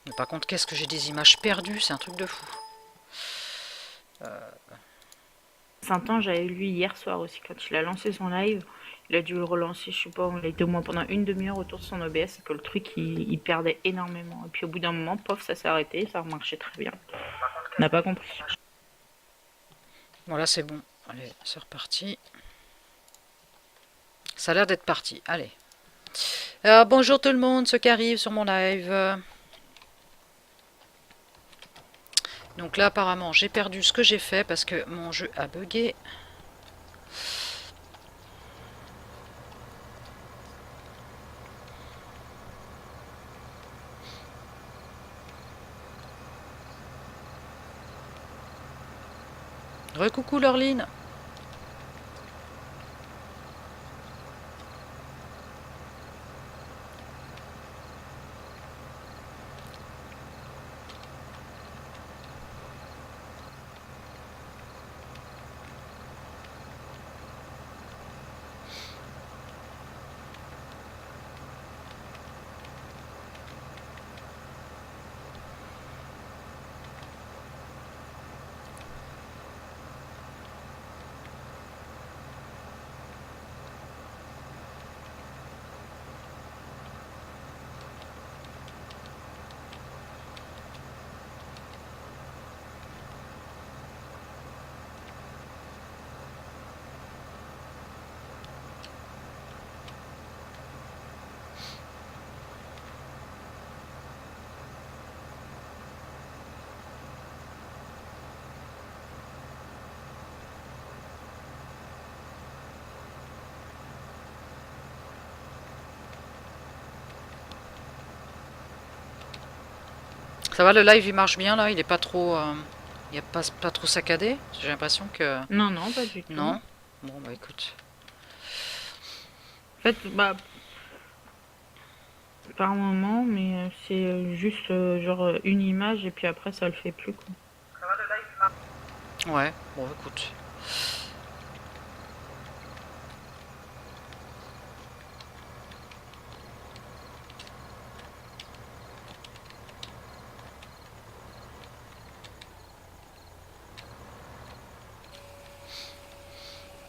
Mais par contre, qu'est-ce que j'ai des images perdues, c'est un truc de fou. Saint-Ange, j'avais lu hier soir aussi, quand il a lancé son live, il a dû le relancer, je sais pas, il a été au moins pendant une demi-heure autour de son OBS et que le truc, il perdait énormément. Et puis au bout d'un moment, pof, ça s'est arrêté, ça remarchait très bien. On n'a pas compris. Voilà, c'est bon. Allez, c'est reparti. Ça a l'air d'être parti. Allez. Bonjour tout le monde, ceux qui arrivent sur mon live. Donc là, apparemment, j'ai perdu ce que j'ai fait parce que mon jeu a bugué. Recoucou Laureline. Ça va, le live il marche bien là, il est pas trop, il est pas trop saccadé. J'ai l'impression que Non, non, pas du tout. non. Bon bah écoute. En fait, bah, par moment, mais c'est juste genre une image et puis après ça le fait plus quoi. Ouais, bon écoute.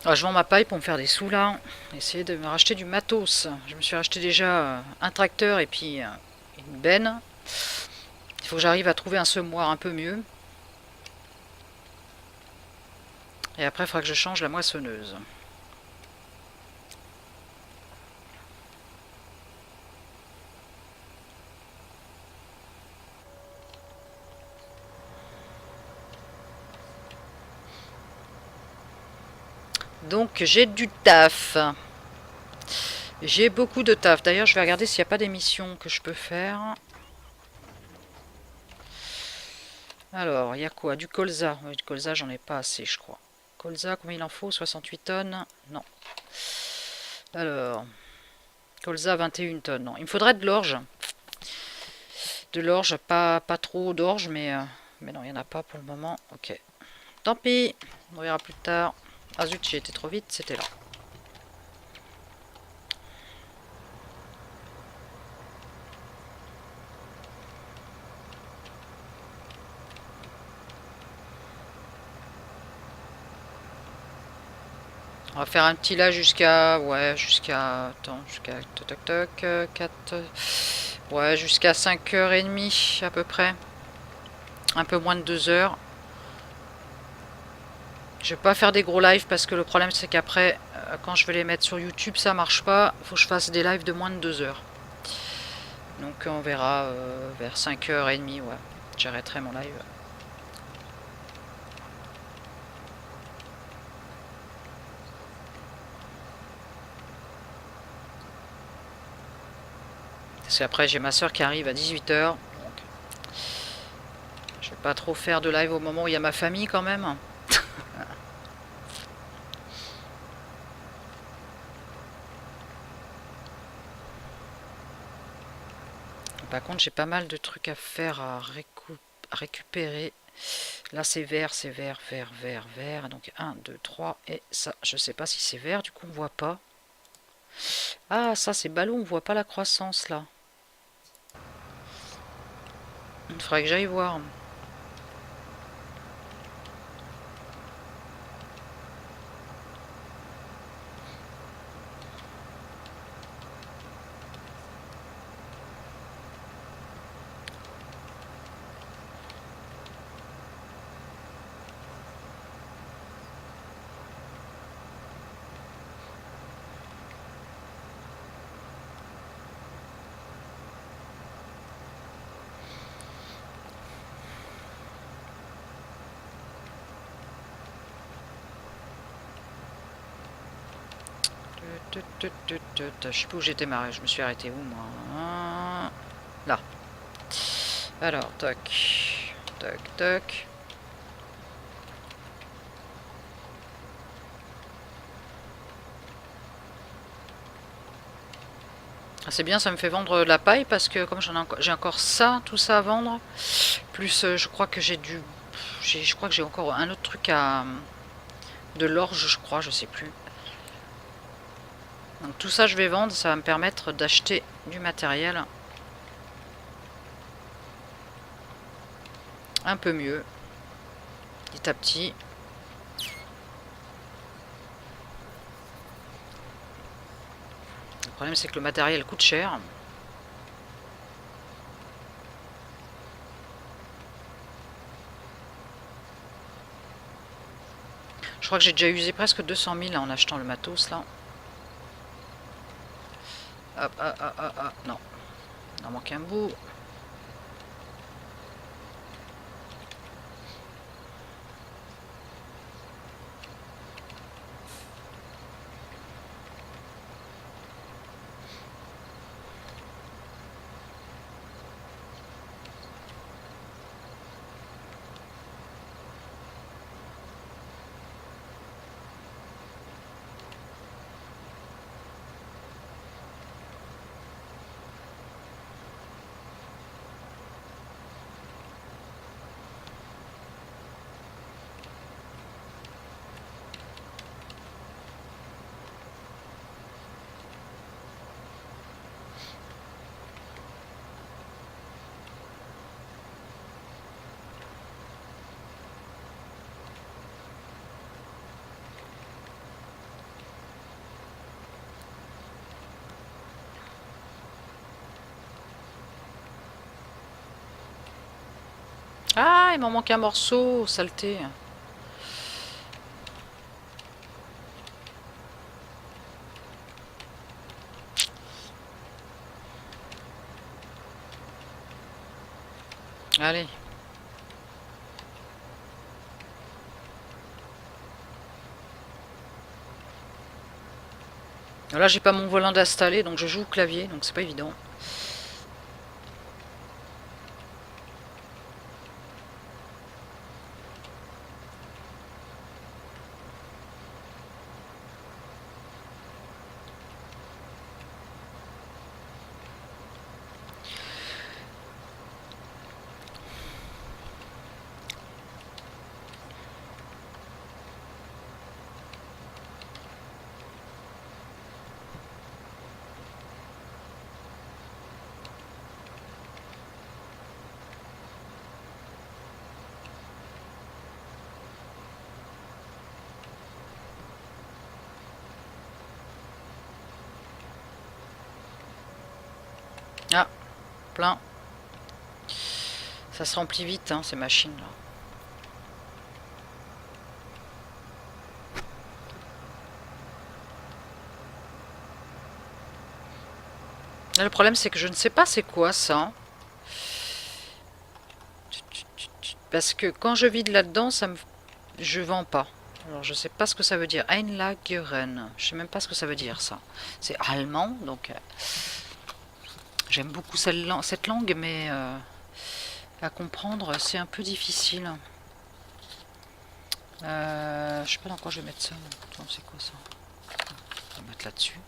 Ah, je vends ma paille pour me faire des sous là. Essayer de me racheter du matos. Je me suis racheté déjà un tracteur et puis une benne. Il faut que j'arrive à trouver un semoir un peu mieux. Et après, il faudra que je change la moissonneuse. Donc j'ai du taf. J'ai beaucoup de taf. D'ailleurs, je vais regarder s'il n'y a pas d'émission que je peux faire. Alors, il y a quoi? Du colza. Oui, du colza, j'en ai pas assez, je crois. Colza, combien il en faut? 68 tonnes? Non. Alors, colza, 21 tonnes. Non, il me faudrait de l'orge. De l'orge, pas trop d'orge, mais non, il n'y en a pas pour le moment. Ok. Tant pis, on verra plus tard. Ah zut, j'ai été trop vite, c'était là. On va faire un petit là jusqu'à... Ouais, jusqu'à... Attends, jusqu'à... Toc toc toc, 4... Ouais, jusqu'à 5h30 à peu près. Un peu moins de 2 heures. Je vais pas faire des gros lives parce que le problème c'est qu'après, quand je vais les mettre sur YouTube, ça marche pas. Faut que je fasse des lives de moins de 2 heures. Donc on verra vers 5h30, ouais. J'arrêterai mon live. Parce qu'après j'ai ma soeur qui arrive à 18h. Donc je vais pas trop faire de live au moment où il y a ma famille quand même. Par contre j'ai pas mal de trucs à faire à récupérer. Là c'est vert, vert, vert, vert. Donc 1, 2, 3. Et ça, je sais pas si c'est vert, du coup on voit pas. Ah ça c'est ballon, on voit pas la croissance là. Il faudrait que j'aille voir. Je sais plus où j'ai démarré, je me suis arrêté où moi? Là. Alors, toc. Toc, toc. Ah, c'est bien, ça me fait vendre la paille parce que comme j'ai encore ça, tout ça à vendre, plus je crois que je crois que j'ai encore un autre truc à de l'orge, je crois, je sais plus. Donc tout ça je vais vendre, ça va me permettre d'acheter du matériel un peu mieux, petit à petit. Le problème c'est que le matériel coûte cher. Je crois que j'ai déjà usé presque 200 000 en achetant le matos là. Hop, non. Il en manque un bout. Ah, il m'en manque un morceau, saleté. Allez. Là, j'ai pas mon volant d'installer, donc je joue au clavier, donc c'est pas évident. Ah, plein. Ça se remplit vite, hein, ces machines-là. Le problème, c'est que je ne sais pas c'est quoi ça. Parce que quand je vide là-dedans, je vends pas. Alors, je sais pas ce que ça veut dire. Einlageren. Je sais même pas ce que ça veut dire, ça. C'est allemand, donc... j'aime beaucoup cette langue, mais... à comprendre, c'est un peu difficile. Je sais pas dans quoi je vais mettre ça. Attends, c'est quoi ça? On va mettre là-dessus.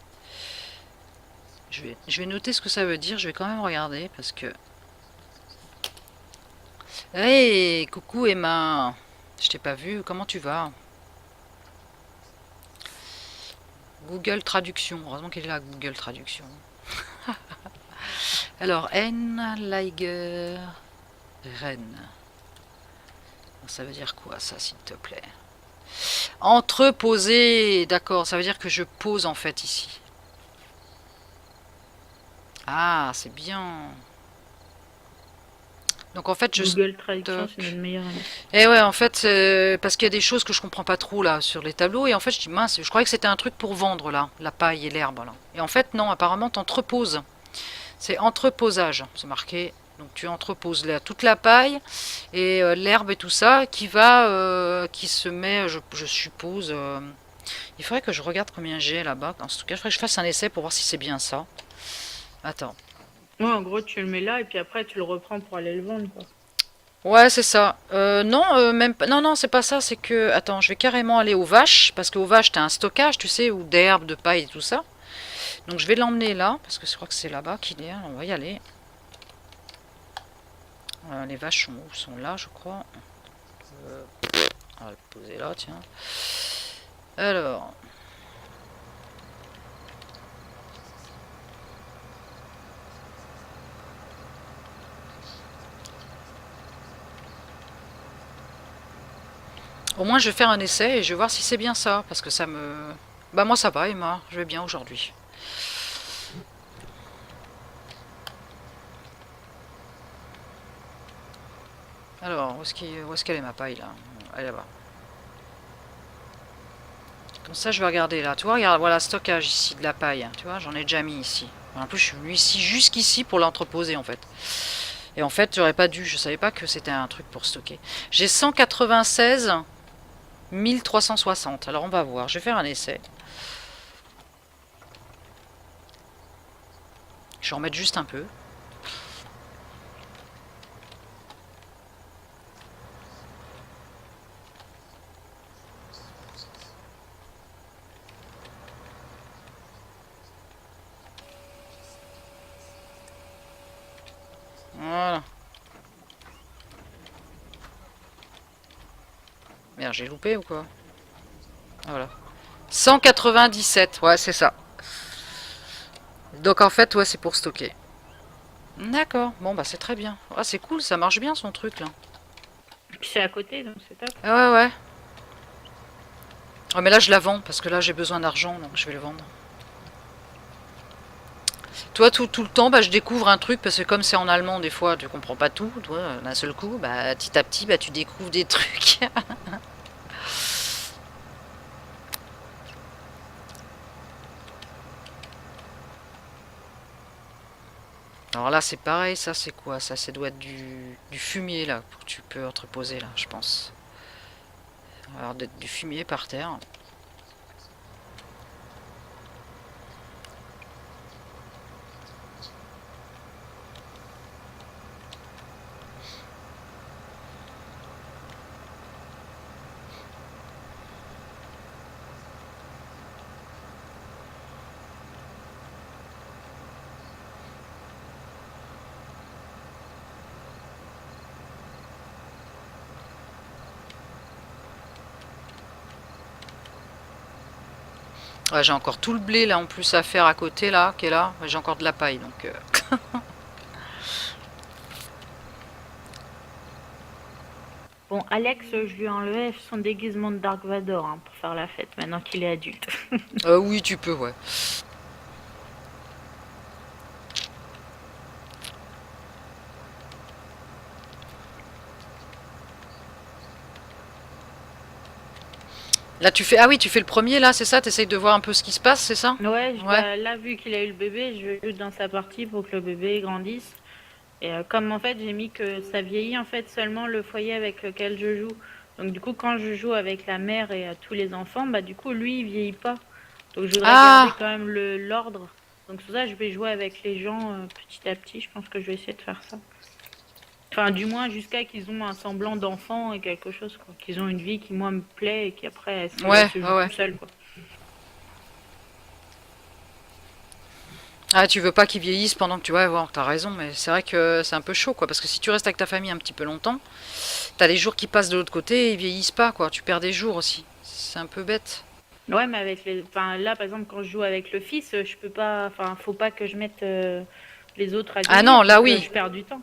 Je vais noter ce que ça veut dire. Je vais quand même regarder parce que... Hey, coucou Emma. Je t'ai pas vu. Comment tu vas? Google Traduction. Heureusement qu'elle est là, Google Traduction. Alors, N, Liger. Rennes. Ça veut dire quoi ça, s'il te plaît? Entreposer, d'accord, ça veut dire que je pose en fait ici. Ah, c'est bien. Donc en fait, je Google Traduction, c'est notre stocke. meilleur ami. Et ouais, en fait, parce qu'il y a des choses que je comprends pas trop là sur les tableaux, et en fait, je dis mince, je croyais que c'était un truc pour vendre là, la paille et l'herbe là. Et en fait, non, apparemment, t'entreposes. C'est entreposage, c'est marqué. Donc tu entreposes là toute la paille et l'herbe et tout ça qui se met, je suppose. Il faudrait que je regarde combien j'ai là-bas. En tout cas, il faudrait que je fasse un essai pour voir si c'est bien ça. Attends. Ouais, en gros, tu le mets là et puis après, tu le reprends pour aller le vendre, quoi. Ouais, c'est ça. Non, même pas. Non, non, c'est pas ça. C'est que, attends, je vais carrément aller aux vaches parce qu'aux vaches, t'as un stockage, tu sais, ou d'herbe, de paille et tout ça. Donc je vais l'emmener là parce que je crois que c'est là-bas qu'il est. On va y aller. Les vaches sont où? Sont là, je crois. Euh, on va le poser là, tiens. Alors. Au moins, je vais faire un essai et je vais voir si c'est bien ça. Parce que ça me. Bah, moi, ça va, Emma. Je vais bien aujourd'hui. Alors, où est-ce qu'elle est ma paille là? Elle est là-bas. Comme ça, je vais regarder là. Tu vois, regarde, voilà, stockage ici de la paille. Tu vois, j'en ai déjà mis ici. En plus, je suis venu ici, jusqu'ici pour l'entreposer en fait. Et en fait, j'aurais pas dû. Je savais pas que c'était un truc pour stocker. J'ai 196 1360. Alors, on va voir. Je vais faire un essai. Je vais en mettre juste un peu. Voilà. Merde, j'ai loupé ou quoi? Ah, voilà. 197. Ouais, c'est ça. Donc, en fait, ouais, c'est pour stocker. D'accord. Bon, bah, c'est très bien. Ah, c'est cool. Ça marche bien son truc là. Et puis c'est à côté, donc c'est top. Ah, ouais, ouais. Oh, mais là, je la vends parce que là, j'ai besoin d'argent, donc je vais le vendre. Toi, tout le temps, bah, je découvre un truc parce que comme c'est en allemand, des fois, tu comprends pas tout. Toi, d'un seul coup, bah, petit à petit, bah, tu découvres des trucs. Alors là, c'est pareil. Ça, c'est quoi? Ça doit être du fumier là que tu peux entreposer là, je pense. Alors d'être du fumier par terre. Ouais, j'ai encore tout le blé là en plus à faire à côté là, qui est là. Ouais, j'ai encore de la paille donc. Bon, Alex, je lui ai enlevé son déguisement de Dark Vador hein, pour faire la fête maintenant qu'il est adulte. Oui, tu peux, ouais. Là, tu fais. Ah oui, tu fais le premier là, c'est ça? T'essayes de voir un peu ce qui se passe, c'est ça? Ouais, Ouais. bah, là, vu qu'il a eu le bébé, je vais dans sa partie pour que le bébé grandisse. Et comme en fait, j'ai mis que ça vieillit en fait seulement le foyer avec lequel je joue. Donc du coup, quand je joue avec la mère et tous les enfants, bah du coup, lui, il vieillit pas. Donc je voudrais garder Ah! quand même l'ordre. Donc c'est ça, je vais jouer avec les gens petit à petit. Je pense que je vais essayer de faire ça. Enfin, du moins jusqu'à qu'ils ont un semblant d'enfant et quelque chose, quoi. Qu'ils ont une vie qui moi me plaît et qui après elle Ouais, se ouais, joue ouais. tout seul, quoi. Ah, tu veux pas qu'ils vieillissent pendant que tu vas voir, t'as raison, mais c'est vrai que c'est un peu chaud, quoi, parce que si tu restes avec ta famille un petit peu longtemps, t'as les jours qui passent de l'autre côté et ils vieillissent pas, quoi. Tu perds des jours aussi. C'est un peu bête. Ouais, mais avec les, enfin là par exemple quand je joue avec le fils, je peux pas, enfin faut pas que je mette les autres à Ah vieillir, non, là donc oui. je perds du temps.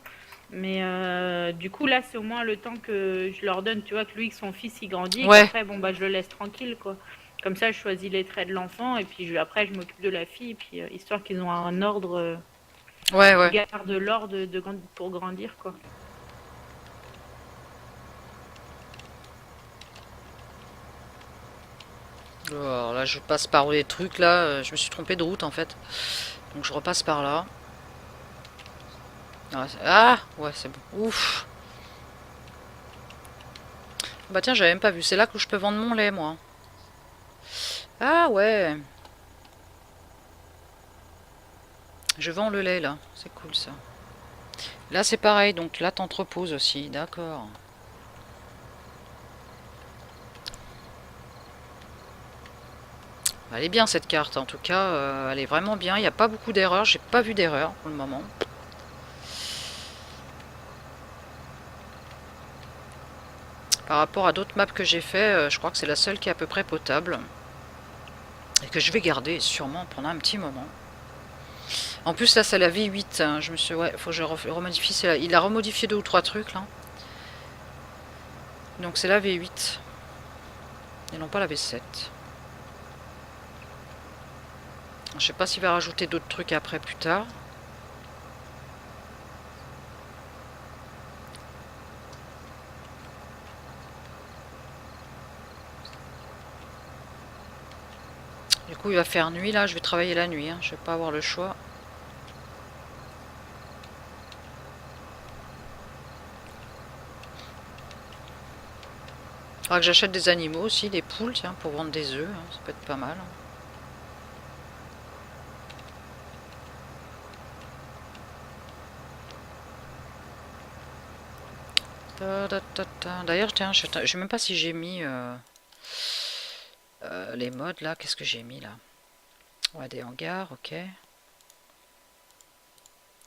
Mais du coup, là, c'est au moins le temps que je leur donne, tu vois, que lui, que son fils, il grandit, et Ouais, qu'après, bon, bah, je le laisse tranquille, quoi. Comme ça, je choisis les traits de l'enfant, et puis après, je m'occupe de la fille, et puis histoire qu'ils ont un ordre, ouais, qu'ils ouais. gardent l'ordre pour grandir, quoi. Alors là, je passe par les trucs là. Je me suis trompé de route en fait. Donc je repasse par là. Ah, ouais, c'est bon. Ouf. Bah tiens, j'avais même pas vu. C'est là que je peux vendre mon lait, moi. Ah ouais. Je vends le lait là. C'est cool ça. Là, c'est pareil. Donc là, t'entreposes aussi. D'accord. Elle est bien cette carte. En tout cas, elle est vraiment bien. Il n'y a pas beaucoup d'erreurs. J'ai pas vu d'erreurs pour le moment. Par rapport à d'autres maps que j'ai fait, je crois que c'est la seule qui est à peu près potable. Et que je vais garder sûrement pendant un petit moment. En plus, là, c'est la V8. Hein. Je me suis. Ouais, faut que je remodifie. Il a remodifié 2 ou 3 trucs là. Donc c'est la V8. Et non pas la V7. Je sais pas s'il va rajouter d'autres trucs après plus tard. Du coup, il va faire nuit là. Je vais travailler la nuit. Hein. Je vais pas avoir le choix. Faudra que j'achète des animaux aussi, des poules, tiens, pour vendre des œufs. Hein. Ça peut être pas mal. D'ailleurs, tiens, je sais même pas si j'ai mis les modes là. Qu'est-ce que j'ai mis là? Ouais, des hangars, ok.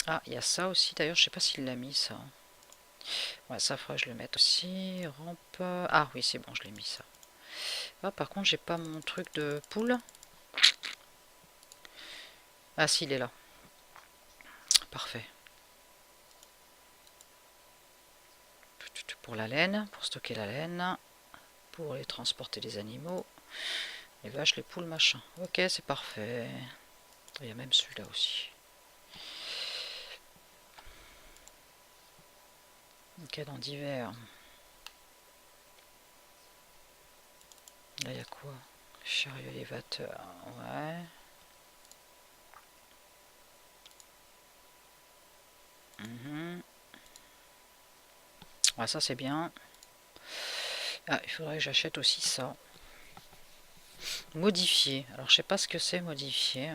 Ah, il y a ça aussi. D'ailleurs, je sais pas s'il l'a mis ça. Ouais, ça faudrait que je le mette aussi. Rampe. Ah oui, c'est bon, je l'ai mis ça. Ah, par contre, j'ai pas mon truc de poule. Ah, si, il est là. Parfait. Pour la laine, pour stocker la laine. Pour les transporter les animaux. Les vaches, les poules, machin. Ok, c'est parfait. Il y a même celui-là aussi. Ok, dans divers. Là, il y a quoi? Chariot élévateur. Ouais. Mhm. Ouais, ça c'est bien. Ah, il faudrait que j'achète aussi ça. Modifier. Alors, je sais pas ce que c'est modifier.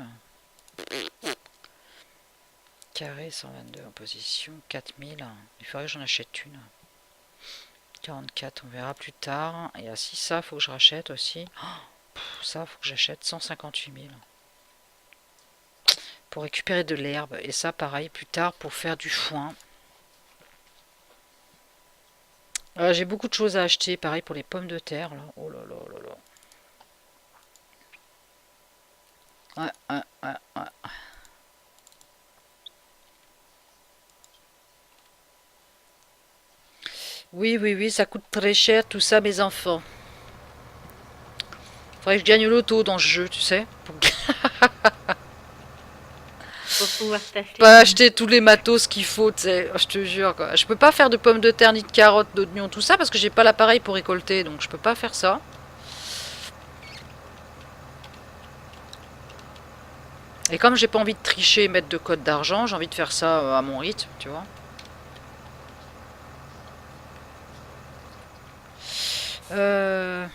Carré 122 en position. 4000. Il faudrait que j'en achète une. 44, on verra plus tard. Et ah, si ça, faut que je rachète aussi. Oh, ça, faut que j'achète 158 000. Pour récupérer de l'herbe. Et ça, pareil, plus tard, pour faire du foin. J'ai beaucoup de choses à acheter. Pareil pour les pommes de terre. Là. Oh là là là là. Ouais, ouais, ouais, ouais. Oui, oui, oui, ça coûte très cher tout ça, mes enfants. Faudrait que je gagne l'auto dans ce jeu, tu sais. Pour Pour pouvoir t'acheter pas ton... acheter tous les matos qu'il faut, tu sais. Je te jure, quoi. Je peux pas faire de pommes de terre, ni de carottes, d'oignons, tout ça, parce que j'ai pas l'appareil pour récolter, donc je peux pas faire ça. Et comme j'ai pas envie de tricher et mettre de code d'argent, j'ai envie de faire ça à mon rythme, tu vois. Euh...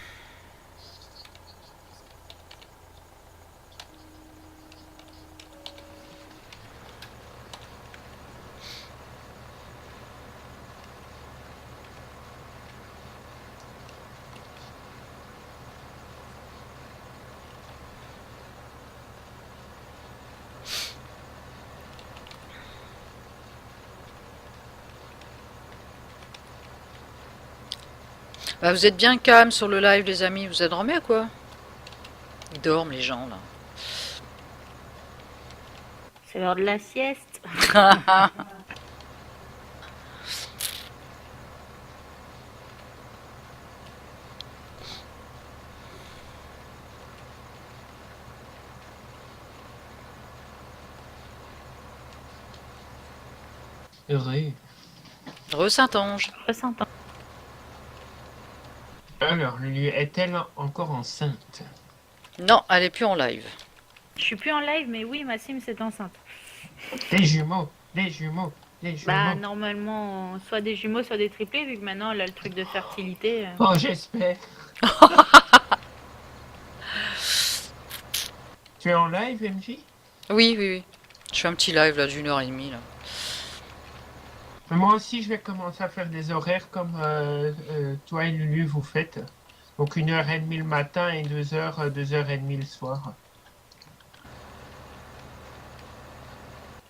Bah, vous êtes bien calme sur le live, les amis. Vous êtes dormés à quoi? Ils dorment, les gens, C'est l'heure de la sieste. là. Heureux. Re-Saint-Ange. Ressentant. Alors, Lulu, est-elle encore enceinte? Non, elle est plus en live. Je suis plus en live, mais oui, ma Sims est enceinte. Des jumeaux, des jumeaux, des Bah, jumeaux. normalement, soit des jumeaux, soit des triplés, vu que maintenant elle a le truc de fertilité. Oh, j'espère. Tu es en live, MJ? Oui, oui, oui. Je fais un petit live là d'1h30 là. Mais moi aussi, je vais commencer à faire des horaires comme toi et Lulu vous faites. Donc 1h30 le matin et 2h, 2h30 le soir.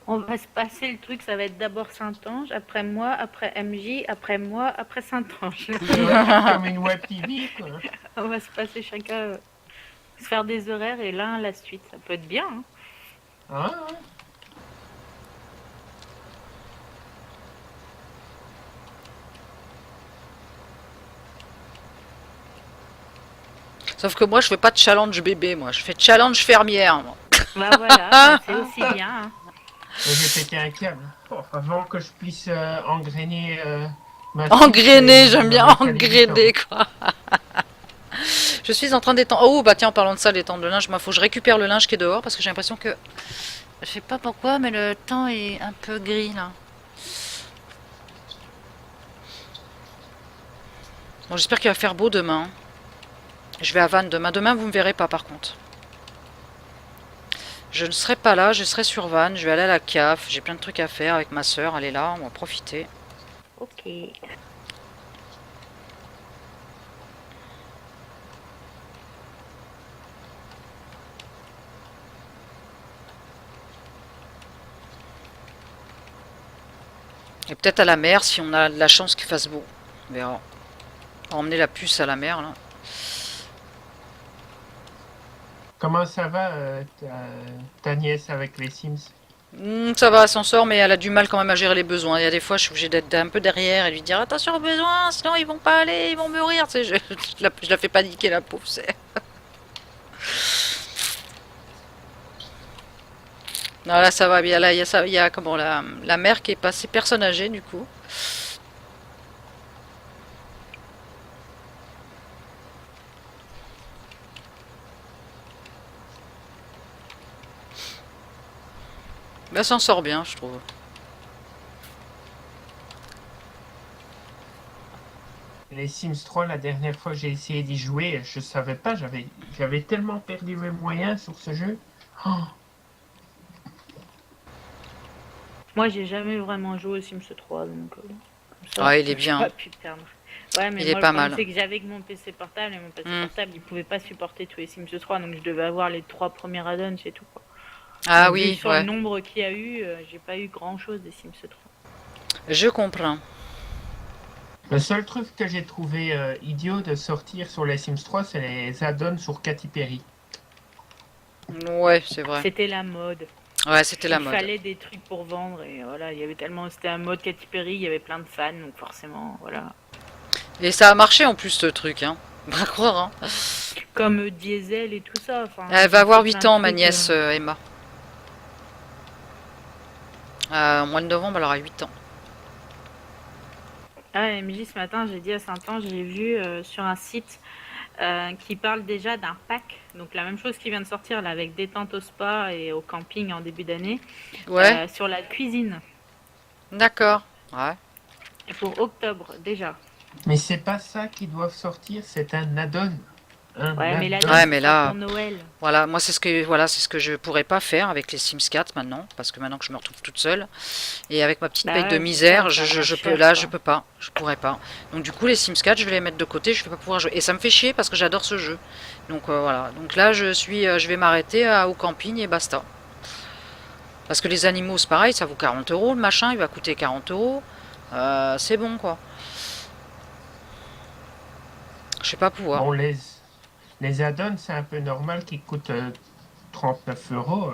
On va se passer le truc, ça va être d'abord Saint-Ange, après moi, après MJ, après moi, après Saint-Ange. Ouais, comme une web TV, quoi. On va se passer chacun, se faire des horaires et l'un à la suite. Ça peut être bien, hein. Ah, ouais. Sauf que moi, je fais pas de challenge bébé, moi. Je fais challenge fermière, moi. Bah voilà, bah, c'est aussi bien, hein. Mais j'ai pété un câble. Oh, avant que je puisse engrainer ma Engrainer, suite, j'aime bien il fallait du temps. engrainer, quoi. Je suis en train d'étendre. Oh, bah tiens, en parlant de ça, d'étendre le linge, moi, faut que je récupère le linge qui est dehors parce que j'ai l'impression que. Je sais pas pourquoi, mais le temps est un peu gris là. Bon, j'espère qu'il va faire beau demain. Je vais à Vannes demain. Demain, vous me verrez pas par contre. Je ne serai pas là, je serai sur Vannes. Je vais aller à la CAF. J'ai plein de trucs à faire avec ma soeur. Elle est là, on va profiter. Ok. Et peut-être à la mer si on a de la chance qu'il fasse beau. On verra. On va emmener la puce à la mer là. Comment ça va ta nièce avec les Sims? Ça va, elle s'en sort, mais elle a du mal quand même à gérer les besoins. Il y a des fois, je suis obligée d'être un peu derrière et lui dire attention aux besoins, sinon ils vont pas aller, ils vont mourir. Tu sais, je la fais paniquer, la pauvre. Non, là ça va bien. Là, il y a comment, la mère qui est passée personne âgée du coup. Mais elle s'en sort bien, je trouve. Les Sims 3, la dernière fois que j'ai essayé d'y jouer, je savais pas, j'avais tellement perdu mes moyens sur ce jeu. Oh, Moi, j'ai jamais vraiment joué au Sims 3, donc comme ça, Ah, il est j'ai bien. pas pu perdre. Ouais, mais Il est moi, le pas problème, mal. c'est que j'avais que mon PC portable, et mon PC Hmm. portable, il pouvait pas supporter tous les Sims 3, donc je devais avoir les 3 premiers add-ons, c'est tout, quoi. Ah Donc, vu oui, sur le ouais. nombre qu'il y a eu, j'ai pas eu grand-chose des Sims 3. Je comprends. le seul truc que j'ai trouvé idiot de sortir sur les Sims 3, c'est les add-ons sur Katy Perry. Ouais, c'est vrai. C'était la mode. Ouais, c'était la Il mode. fallait des trucs pour vendre, et voilà, il y avait tellement... C'était un mode Katy Perry, il y avait plein de fans, donc forcément, voilà. Et ça a marché en plus ce truc, hein. Pas croire, hein. Comme Diesel et tout ça, enfin... Elle va ils avoir ont fait 8 plein de ans, ma trucs, nièce Emma. Au mois de novembre, elle aura 8 ans. Ah ouais, MJ, ce matin, j'ai dit à Saint-Ange, j'ai vu sur un site qui parle déjà d'un pack, donc la même chose qui vient de sortir là, avec détente au spa et au camping en début d'année, Ouais, sur la cuisine, d'accord. Ouais. et pour octobre déjà. Mais c'est pas ça qu'ils doivent sortir, c'est un add-on. Un Ouais, mais add-on. la Ouais, donne, mais ce sera là, pour Noël. voilà, moi c'est ce que je pourrais pas faire avec les Sims 4 maintenant, parce que maintenant que je me retrouve toute seule et avec ma petite Bah paye de ouais, c'est misère, ça, ça revient je peux cher, là, je quoi. peux pas, je pourrais pas. Donc du coup les Sims 4, je vais les mettre de côté, je vais pas pouvoir jouer et ça me fait chier parce que j'adore ce jeu. Donc voilà, donc là je vais m'arrêter au camping et basta. Parce que les animaux c'est pareil, ça vaut 40 euros le machin, il va coûter 40 euros. C'est bon quoi. Je sais pas pouvoir. Bon, les add-ons, c'est un peu normal qu'ils coûtent 39 euros.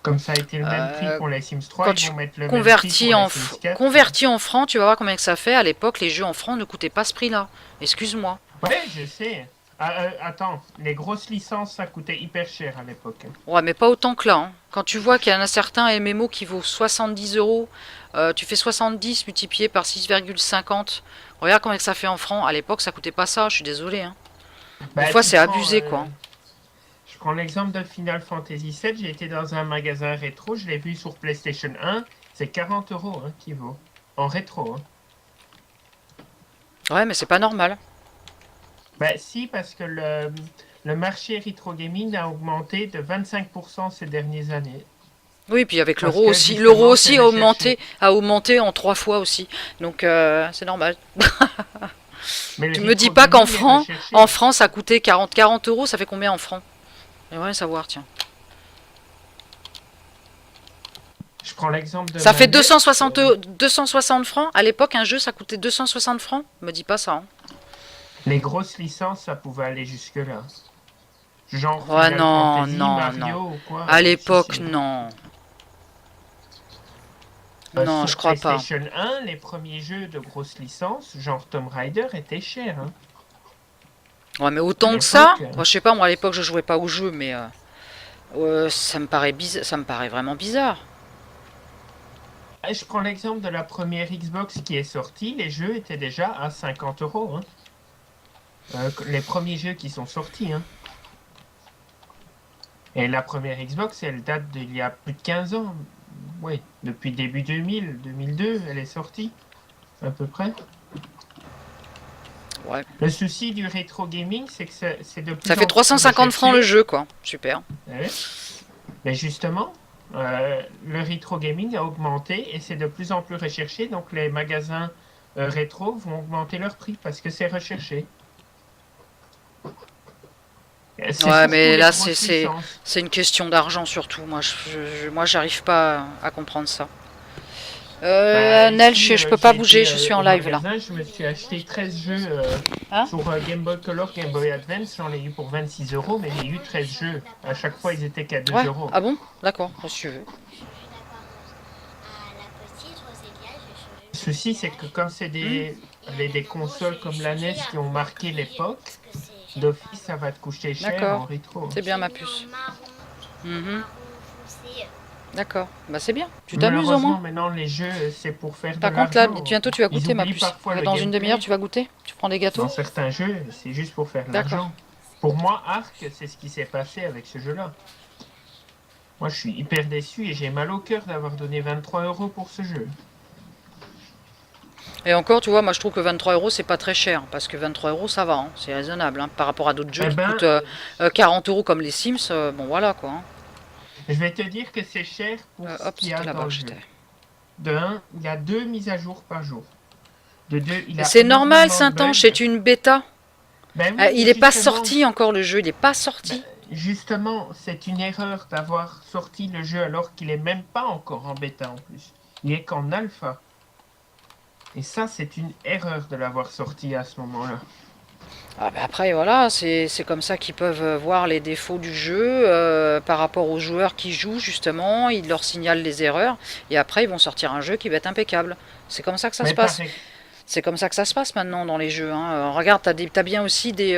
Comme ça a été le même prix Euh, pour les Sims 3, Quand ils tu vont mettre le même prix pour les Sims 4. convertis en francs, tu vas voir combien que ça fait. À l'époque, les jeux en francs ne coûtaient pas ce prix-là. Excuse-moi. Ouais, je sais. Attends, les grosses licences, ça coûtait hyper cher à l'époque, hein. Ouais, mais pas autant que là, hein. Quand tu vois qu'il y en a un certain MMO qui vaut 70 euros, tu fais 70 multiplié par 6,50. Regarde combien que ça fait en francs. À l'époque, ça coûtait pas ça, je suis désolé, hein. Des Bah, fois, tu c'est prends, abusé, quoi. je prends l'exemple de Final Fantasy VII. J'ai été dans un magasin rétro, je l'ai vu sur PlayStation 1. C'est 40 euros hein, qui vaut. En rétro. Hein. Ouais, mais c'est pas normal. Bah, si, parce que le marché rétro gaming a augmenté de 25% ces dernières années. Oui, puis avec Parce l'euro que aussi. L'euro justement, c'est aussi recherché. a augmenté en 3 fois aussi. Donc, c'est normal. Mais le Tu me dis rétro pas qu'en gaming est francs, en recherché. France, ça coûtait 40 euros, ça fait combien en francs? J'aimerais savoir, tiens. Je prends l'exemple de Ça ma fait nièce. 260 francs. À l'époque, un jeu, ça coûtait 260 francs. Me dis pas ça, hein. Les grosses licences, ça pouvait aller jusque-là. Genre Oh Final non, Fantasy, non, non. Mario ou quoi. À Si, l'époque, si. non. Non, je Sur crois pas. PlayStation 1, les premiers jeux de grosses licences, genre Tomb Raider, étaient chers. Hein. Ouais, mais À autant que ça. l'époque. Moi, je sais pas, moi, à l'époque, je jouais pas au jeu, mais ça me paraît bizarre, ça me paraît vraiment bizarre. Je prends l'exemple de la première Xbox qui est sortie. Les jeux étaient déjà à 50 euros. Hein. Les premiers jeux qui sont sortis. Hein. Et la première Xbox, elle date d'il y a plus de 15 ans. Oui, depuis début 2000, 2002, elle est sortie, à peu près. Ouais. Le souci du rétro gaming, c'est que c'est de plus Ça fait en plus 350 francs le recherché. jeu, quoi. Super. Ouais. Mais justement, le rétro gaming a augmenté et c'est de plus en plus recherché. Donc les magasins rétro vont augmenter leur prix parce que c'est recherché. C'est Ouais, surtout mais les là, grosses licences. c'est une question d'argent surtout. Moi, moi, j'arrive pas à comprendre ça. Bah, Nel, ici, je peux pas j'ai bouger, été je suis en au live là. magasin, je me suis acheté 13 jeux Hein? sur Game Boy Color, Game Boy Advance. J'en ai eu pour 26 euros, mais j'ai eu 13 jeux. À chaque fois, ils étaient qu'à 2 Ouais. euros. Ah bon? D'accord, si tu veux. Le souci, c'est que comme c'est Hmm. des consoles comme la NES qui ont marqué l'époque, d'office, ça va te coûter cher D'accord. en rétro. C'est bien ma puce. Mhm. D'accord. Bah c'est bien. Tu t'amuses au Malheureusement, moins. maintenant, les jeux, c'est pour faire de Par contre, là, l'argent. bientôt tu vas Ils goûter ma oublient puce. parfois le Dans une demi-heure, gameplay. tu vas goûter? Tu prends des gâteaux? Dans certains jeux, c'est juste pour faire de D'accord. l'argent. Pour moi, Ark, c'est ce qui s'est passé avec ce jeu-là. Moi, je suis hyper déçu et j'ai mal au cœur d'avoir donné 23 euros pour ce jeu. Et encore, tu vois, moi je trouve que 23 euros c'est pas très cher. Parce que 23 euros ça va, hein, c'est raisonnable. Hein, par rapport à d'autres jeux Eh qui ben, coûtent 40 euros comme les Sims, bon voilà quoi. Hein. je vais te dire que c'est cher pour ce Hop, qu'il y a c'était dans là-bas le que jeu. j'étais. De 1, il y a 2 mises à jour par jour. De 2, il Et a c'est normal, énormément de Saint-Ange, bugs. c'est une bêta. Ben oui, Il mais est pas justement, sorti encore le jeu, il est pas ben, sorti. justement, c'est une erreur d'avoir sorti le jeu alors qu'il est même pas encore en bêta en plus. Il est qu'en alpha. Et ça, c'est une erreur de l'avoir sorti à ce moment-là. Ah bah après voilà, c'est comme ça qu'ils peuvent voir les défauts du jeu par rapport aux joueurs qui jouent justement, ils leur signalent les erreurs et après ils vont sortir un jeu qui va être impeccable. C'est comme ça que ça se Mais passe. pareil. C'est comme ça que ça se passe maintenant dans les jeux. Hein. Regarde, t'as bien aussi des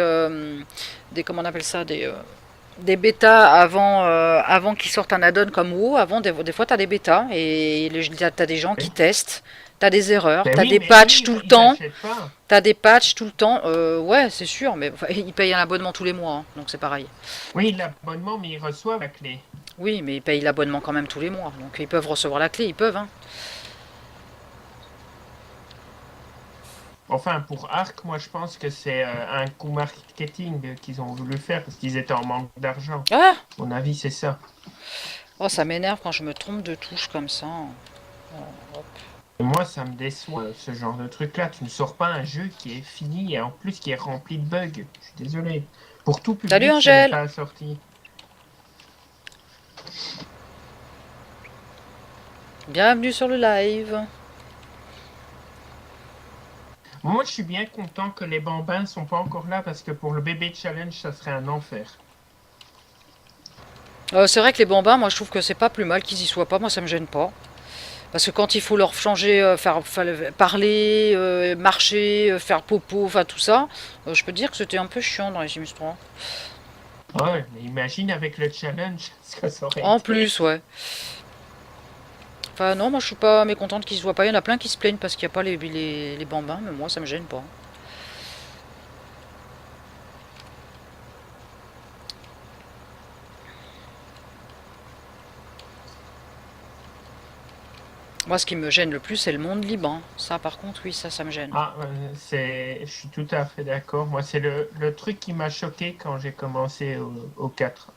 comment on appelle ça, des bêtas avant qu'ils sortent un add-on comme WoW. Avant, des fois, t'as des bêtas et t'as des gens qui testent. T'as des erreurs, Ben t'as oui, des mais patchs eux, tout le ils temps. achètent pas. T'as des patchs tout le temps. Ouais, c'est sûr, mais enfin, ils payent un abonnement tous les mois, hein, donc c'est pareil. Oui, l'abonnement, mais ils reçoivent la clé. Oui, mais ils payent l'abonnement quand même tous les mois, donc ils peuvent recevoir la clé, ils peuvent. Hein. Enfin, pour Arc, moi, je pense que c'est un coup marketing qu'ils ont voulu faire parce qu'ils étaient en manque d'argent. Ah, À mon avis, c'est ça. oh, ça m'énerve quand je me trompe de touche comme ça. Et moi, ça me déçoit, ce genre de truc-là. Tu ne sors pas un jeu qui est fini et en plus qui est rempli de bugs. Je suis désolé. Pour tout Salut public, ce n'est Angèle. pas sorti. Bienvenue sur le live. Moi, je suis bien content que les bambins ne sont pas encore là parce que pour le bébé challenge, ça serait un enfer. C'est vrai que les bambins, moi je trouve que c'est pas plus mal qu'ils y soient pas, moi ça me gêne pas. Parce que quand il faut leur changer, parler, marcher, faire popo, enfin tout ça, je peux te dire que c'était un peu chiant dans les Sims 3. Ouais, mais imagine avec le challenge ce que ça aurait En été. plus, ouais. Enfin non, moi je suis pas mécontente qu'ils se voient pas. Il y en a plein qui se plaignent parce qu'il n'y a pas les bambins, mais moi ça me gêne pas. Moi ce qui me gêne le plus c'est le monde libre, hein. Ça par contre oui, ça me gêne. Ah, je suis tout à fait d'accord. Moi, c'est le truc qui m'a choqué quand j'ai commencé au 4.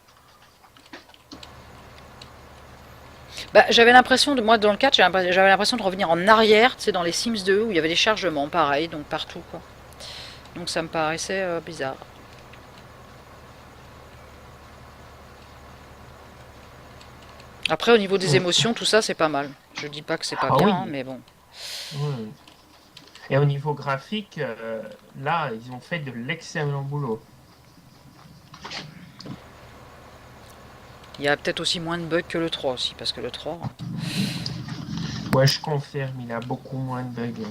Bah, j'avais l'impression moi dans le 4, j'avais l'impression de revenir en arrière, tu sais, dans les Sims 2 où il y avait des chargements, pareil, donc partout quoi. Donc ça me paraissait bizarre. Après au niveau des émotions, tout ça c'est pas mal. Je dis pas que c'est pas Ah bien, oui. hein, mais bon. Ouais. Et au niveau graphique, là, ils ont fait de l'excellent boulot. Il y a peut-être aussi moins de bugs que le 3 aussi, parce que le 3... Ouais, je confirme, il a beaucoup moins de bugs.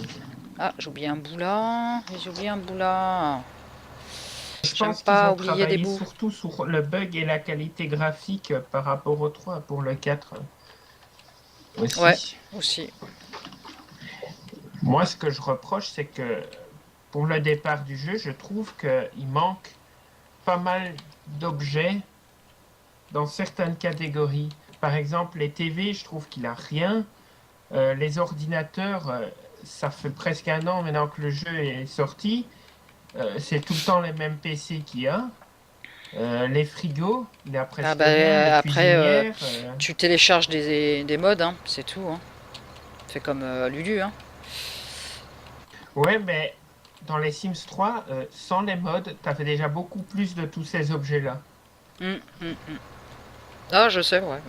Ah, j'ai oublié un bout là. J'ai oublié un bout là. Je J'aime pense qu'ils pas ont oublier des travaillé bouts. surtout sur le bug et la qualité graphique par rapport au 3 pour le 4 aussi. Ouais, aussi. Moi, ce que je reproche, c'est que pour le départ du jeu, je trouve qu'il manque pas mal d'objets dans certaines catégories. Par exemple, les TV, je trouve qu'il a rien. Les ordinateurs, ça fait presque un an maintenant que le jeu est sorti. C'est tout le temps les mêmes PC qu'il y a. Les frigos, il a Ah presque bah rien. Les après, cuisinières. tu télécharges des mods, hein, c'est tout. Hein. Fais comme Lulu. Hein. Ouais, mais dans les Sims 3, sans les mods, t'avais déjà beaucoup plus de tous ces objets-là. Hum, hum, hum. Ah, je sais, ouais.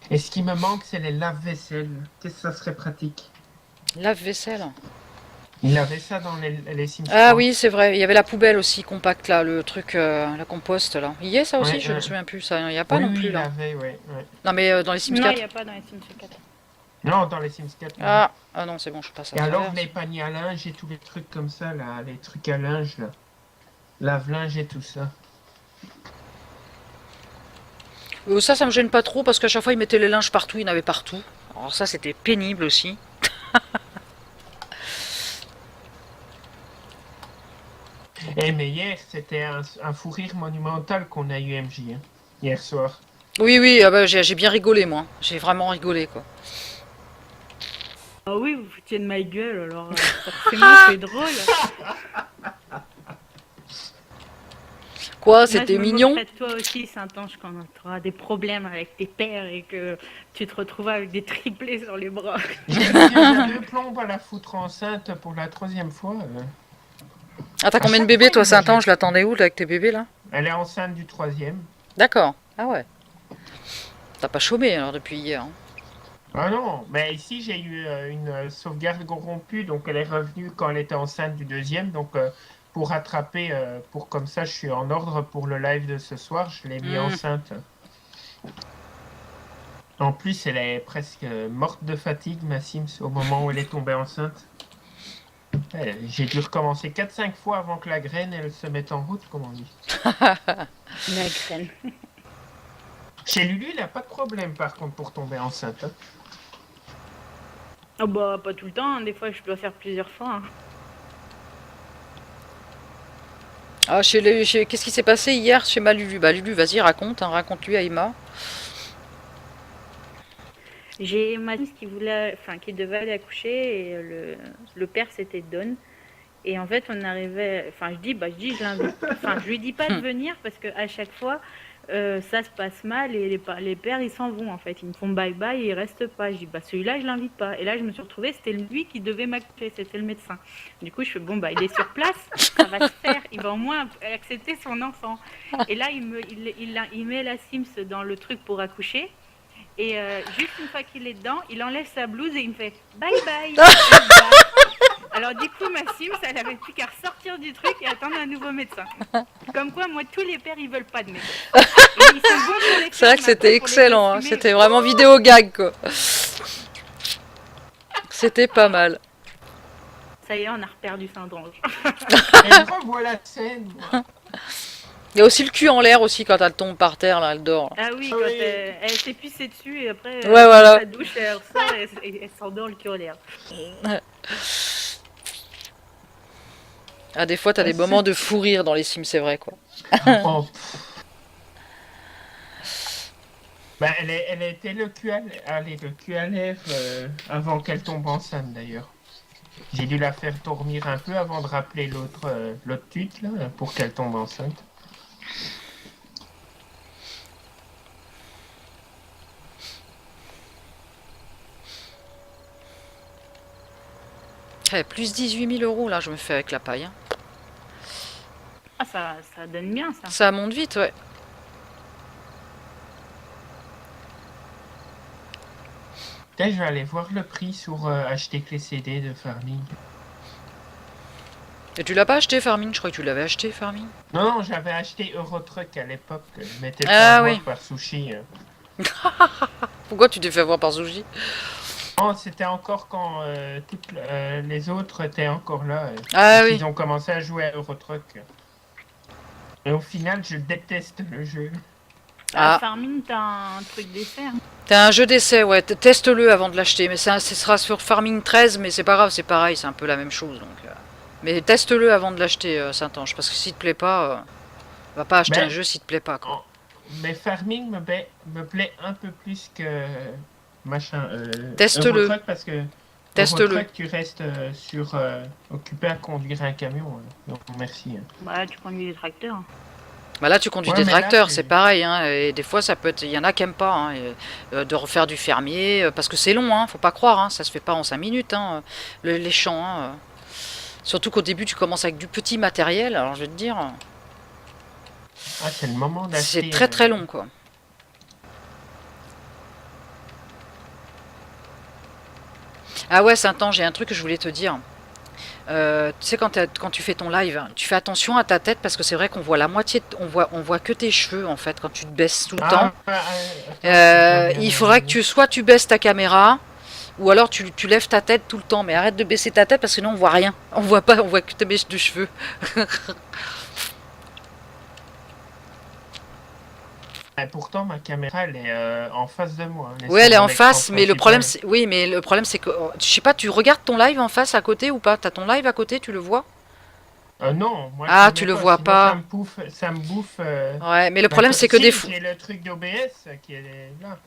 Et ce qui me manque, c'est les lave-vaisselle. Qu'est-ce que ça serait pratique? Lave-vaisselle. Il avait ça dans les Sims Ah 3. oui, c'est vrai. Il y avait la poubelle aussi, compacte là, le truc, la compost là. Il y est ça aussi, Ouais, je me souviens plus. Ça, il n'y a pas oui, non oui, plus il là. avait, ouais, ouais. Non mais dans les Sims Non, il 4. n'y a pas dans les Sims 4. Non, dans les Sims 4, non. Ah non, c'est bon, je passe à Et alors, travers. les paniers à linge et tous les trucs comme ça, là, les trucs à linge, là. Lave-linge et tout ça. Ça me gêne pas trop parce qu'à chaque fois ils mettaient les linges partout, il y en avait partout. Alors ça c'était pénible aussi. Eh, mais hier, c'était un fou rire monumental qu'on a eu, MJ, hein, hier soir. Oui, oui, ah bah, j'ai bien rigolé moi. J'ai vraiment rigolé quoi. Ah oui, vous foutiez de ma gueule, alors forcément c'est drôle. Quoi, Moi, c'était je me mignon? moquerai de toi aussi, Saint-Ange, quand tu auras des problèmes avec tes pères et que tu te retrouveras avec des triplés sur les bras. J'ai déjà 2 plombes à la foutre enceinte pour la 3e fois. Ah, t'as À combien de chaque bébés fois, toi, il me Saint-Ange? jette. L'attendais où là, avec tes bébés là? Elle est enceinte du 3e. D'accord. Ah ouais. T'as pas chômé alors depuis hier, hein. Ah non, mais ici j'ai eu une sauvegarde corrompue, donc elle est revenue quand elle était enceinte du 2e. Donc pour rattraper, pour comme ça je suis en ordre pour le live de ce soir, je l'ai mis enceinte. En plus, elle est presque morte de fatigue, ma Sims, au moment où elle est tombée enceinte. J'ai dû recommencer 4-5 fois avant que la graine elle se mette en route, comme on dit. La graine. Chez Lulu, il n'a pas de problème par contre pour tomber enceinte, hein. Oh bah pas tout le temps, hein. Des fois je dois faire plusieurs fois. Hein. Ah, qu'est-ce qui s'est passé hier chez ma Lulu? Bah Lulu, vas-y, raconte, hein, raconte-lui à Emma. J'ai ma nièce qui devait aller accoucher et le père c'était Don. Et en fait on arrivait, je l'invite. Enfin je lui dis pas de venir parce que à chaque fois ça se passe mal et les pères ils s'en vont en fait. Ils me font bye bye et ils restent pas. Je dis celui-là je l'invite pas. Et là je me suis retrouvée, c'était lui qui devait m'accoucher, c'était le médecin. Du coup je fais il est sur place, ça va se faire, il va au moins accepter son enfant. Et là il met la Sims dans le truc pour accoucher. Et juste une fois qu'il est dedans, il enlève sa blouse et il me fait bye bye. Alors du coup, ma Sims, elle avait plus qu'à ressortir du truc et attendre un nouveau médecin. Comme quoi, moi, tous les pères, ils veulent pas de médecin. Et ils sont bons pour les C'est vrai films, que c'était après, pour les excellent, hein. assumer. C'était vraiment vidéo gag quoi. C'était pas mal. Ça y est, on a reperdu Saint-Ange. Et je revois la scène. Moi. Il y a aussi le cul en l'air aussi quand elle tombe par terre, là, elle dort. Ah oui, Ah quand oui. elle s'est pissée dessus et après, Ouais, voilà. sa douche, elle ressort et elle s'endort le cul en l'air. Ah, des fois, t'as des Ah, moments de fou rire dans les Sims, c'est vrai, quoi. Oh. Bah, elle était le cul à lèvres avant qu'elle tombe enceinte d'ailleurs. J'ai dû la faire dormir un peu avant de rappeler l'autre tweet là, pour qu'elle tombe enceinte. Plus 18 000 euros, là, je me fais avec la paille. Hein. Ah, ça donne bien ça. Ça monte vite, ouais. Peut-être je vais aller voir le prix sur acheter clé CD de Farming. Et tu l'as pas acheté, Farming? Je crois que tu l'avais acheté, Farming. Non, j'avais acheté Eurotruck à l'époque. Je m'étais fait Ah avoir oui. par Sushi. Pourquoi tu t'es fait avoir par Zuji? Oh, c'était encore quand toutes les autres étaient encore là. Ah oui. Ils ont commencé à jouer à Eurotruck. Et au final, je déteste le jeu. Ah. Farming, t'as un truc d'essai. Hein. T'as un jeu d'essai, ouais. Teste-le avant de l'acheter. Mais ce sera sur Farming 13, mais c'est pas grave, c'est pareil, c'est un peu la même chose. Donc, mais teste-le avant de l'acheter, Saint-Ange. Parce que s'il te plaît pas, va pas acheter Ben, un jeu s'il te plaît pas, quoi. Mais Farming me plaît un peu plus que machin. Teste-le. Eurotruck parce que Teste-le. Eurotruck, tu restes occupé à conduire un camion. Donc merci. Bah, tu conduis des tracteurs. Bah là, tu conduis Ouais, des mais là, tracteurs, tu- c'est pareil. Hein, et des fois, ça peut être. Il y en a qui aiment pas. Hein, de refaire du fermier. Parce que c'est long, hein, faut pas croire. Hein, ça se fait pas en 5 minutes, hein, les champs. Hein, surtout qu'au début, tu commences avec du petit matériel. Alors, je vais te dire. Ah, c'est le moment d'acheter. C'est très très long, quoi. Ah ouais, Saint-Ange, j'ai un truc que je voulais te dire. Tu sais, quand tu fais ton live, tu fais attention à ta tête parce que c'est vrai qu'on voit la moitié, on voit que tes cheveux en fait quand tu te baisses tout le temps. Il faudrait que tu baisses ta caméra ou alors tu lèves ta tête tout le temps, mais arrête de baisser ta tête parce que sinon on voit rien. On voit pas, on voit que tes mèches de cheveux. Pourtant, ma caméra, elle est en face de moi. Oui, elle est en face, mais le problème, c'est... c'est que, je sais pas, tu regardes ton live en face à côté ou pas? T'as ton live à côté, tu le vois? Non, moi Ah, je tu le le mets vois sinon pas. Ça me bouffe. Ouais, mais le problème c'est que si, des fois, j'ai le truc d'OBS qui est là.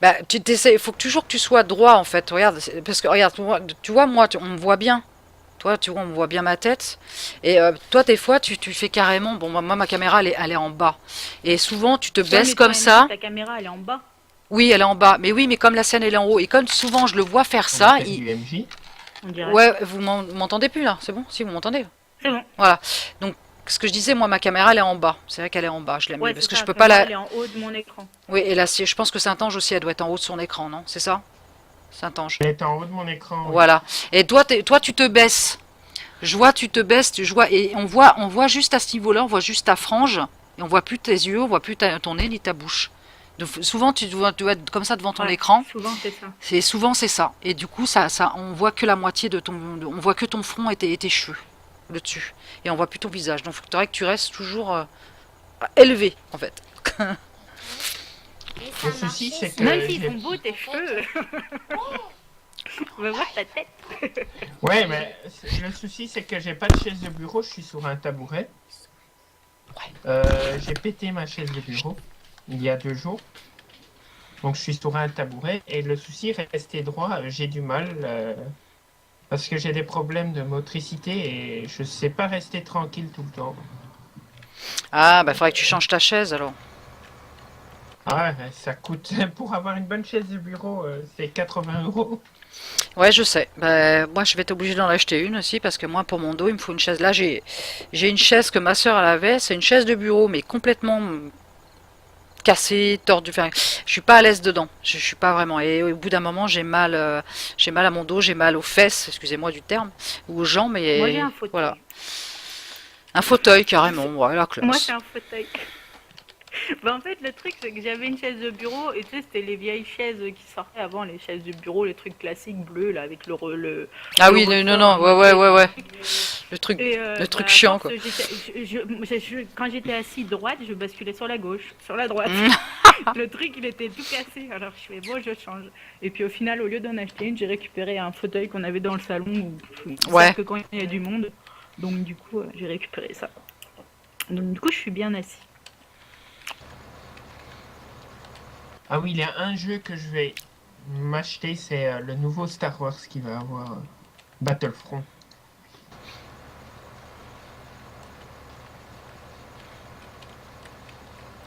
bah, il faut toujours que tu sois droit en fait. Regarde, parce que regarde, tu vois moi, on me voit bien. Toi, tu vois, on me voit bien ma tête. Et toi, des fois, tu fais carrément. Bon, moi, ma caméra, elle est en bas. Et souvent, tu te baisses mais comme ça. Ta caméra, elle est en bas. Oui, elle est en bas. Mais oui, mais comme la scène, elle est en haut. Et comme souvent, je le vois faire On ça. appelle du MJ. On dirait. Ouais, vous m'entendez plus là? C'est bon? Si, vous m'entendez? C'est bon. Voilà. Donc, ce que je disais, moi, ma caméra, elle est en bas. C'est vrai qu'elle est en bas. Je l'ai mis Ouais, parce c'est que ça, je peux que pas moi, la. Elle est en haut de mon écran. Oui, et là, je pense que Saint-Ange aussi, elle doit être en haut de son écran, non? C'est ça? Saint-Ange. Elle est en haut de mon écran. Oui. Voilà. Et toi, tu te baisses. Je vois, tu te baisses, et on voit juste à ce niveau-là, on voit juste ta frange, et on voit plus tes yeux, on voit plus ton nez ni ta bouche. Donc, souvent, tu dois être comme ça devant ton Ouais, écran. Souvent, c'est ça. Souvent c'est ça. Et du coup, on voit que la moitié de on voit que ton front et tes cheveux le dessus, et on voit plus ton visage. Donc, il faudrait que tu restes toujours élevé, en fait. Le souci, c'est que. Même s'ils sont beaux, tes cheveux. On va voir ta tête. Ouais, mais le souci, c'est que j'ai pas de chaise de bureau, je suis sur un tabouret. J'ai pété ma chaise de bureau il y a 2 jours. Donc je suis sur un tabouret et le souci, rester droit, j'ai du mal parce que j'ai des problèmes de motricité et je sais pas rester tranquille tout le temps. Ah, bah, faudrait que tu changes ta chaise alors. Ah ouais, ça coûte, pour avoir une bonne chaise de bureau, c'est 80 €. Ouais, je sais. Bah, moi, je vais être obligée d'en acheter une aussi parce que moi, pour mon dos, il me faut une chaise. Là, j'ai une chaise que ma soeur elle avait. C'est une chaise de bureau, mais complètement cassée, tordue. Enfin, je suis pas à l'aise dedans. Je suis pas vraiment. Et au bout d'un moment, j'ai mal à mon dos, j'ai mal aux fesses. Excusez-moi du terme, ou aux jambes. Mais Moi, j'ai un fauteuil. voilà, un fauteuil carrément. Voilà, classe. Moi, c'est un fauteuil. Bah en fait, le truc, c'est que j'avais une chaise de bureau, et tu sais, c'était les vieilles chaises qui sortaient avant, les chaises de bureau, les trucs classiques bleus, là, avec Ah le oui, non, ressort non, en ouais, ouais, moitié. ouais, ouais. Truc. Le le truc Bah, à chiant, force, quoi. quand j'étais assis droite, je basculais sur la gauche, sur la droite. Mm. Le truc, il était tout cassé, alors je fais, bon, je change. Et puis au final, au lieu d'en acheter une, j'ai récupéré un fauteuil qu'on avait dans le salon, où il sert Ouais. que quand il y a du monde. Donc du coup, j'ai récupéré ça. Donc du coup, je suis bien assis. Ah oui, il y a un jeu que je vais m'acheter, c'est le nouveau Star Wars qui va avoir Battlefront.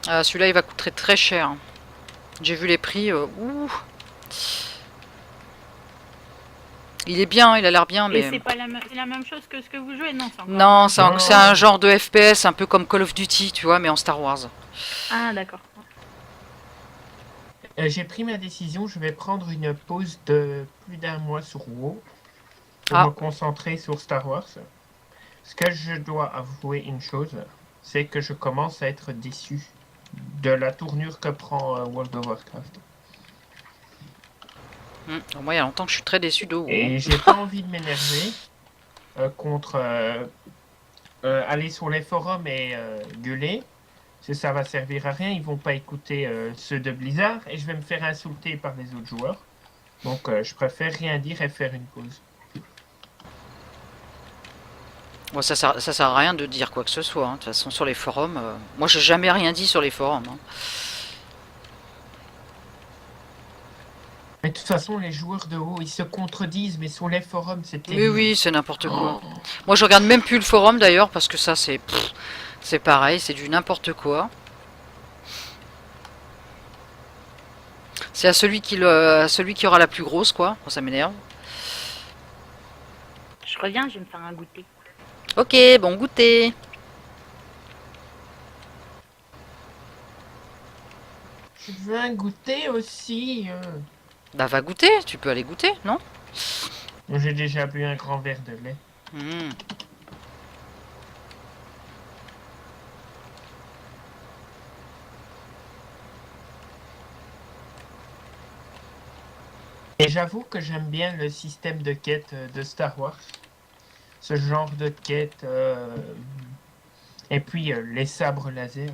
Ah, celui-là, il va coûter très cher. J'ai vu les prix. Ouh. Il est bien, il a l'air bien, Et mais... c'est pas c'est la même chose que ce que vous jouez? Non, c'est encore Non, un jeu c'est Non, un différent. genre de FPS, un peu comme Call of Duty, tu vois, mais en Star Wars. Ah, d'accord. j'ai pris ma décision, je vais prendre une pause de plus d'un mois sur WoW pour me Ah, concentrer sur Star Wars. Ce que je dois avouer une chose, c'est que je commence à être déçu de la tournure que prend World of Warcraft. moi, il y a longtemps que je suis très déçu de WoW. Et j'ai pas envie de m'énerver contre aller sur les forums et gueuler. Ça va servir à rien, ils vont pas écouter ceux de Blizzard et je vais me faire insulter par les autres joueurs. Donc je préfère rien dire et faire une pause. Bon, ça sert à rien de dire quoi que ce soit, hein. De toute façon, sur les forums... Moi, j'ai jamais rien dit sur les forums, hein. Mais de toute façon, les joueurs de WoW, ils se contredisent, mais sur les forums, c'est Oui, terrible. oui, c'est n'importe quoi. Oh. Moi, je regarde même plus le forum, d'ailleurs, parce que ça, c'est pareil, c'est du n'importe quoi. C'est à celui qui aura la plus grosse, quoi. Bon, ça m'énerve. Je reviens, je vais me faire un goûter. Ok, bon goûter. Je veux un goûter aussi. Bah, va goûter, tu peux aller goûter, non? J'ai déjà bu un grand verre de lait. Hmm. Et j'avoue que j'aime bien le système de quête de Star Wars. Ce genre de quête. Et puis les sabres laser.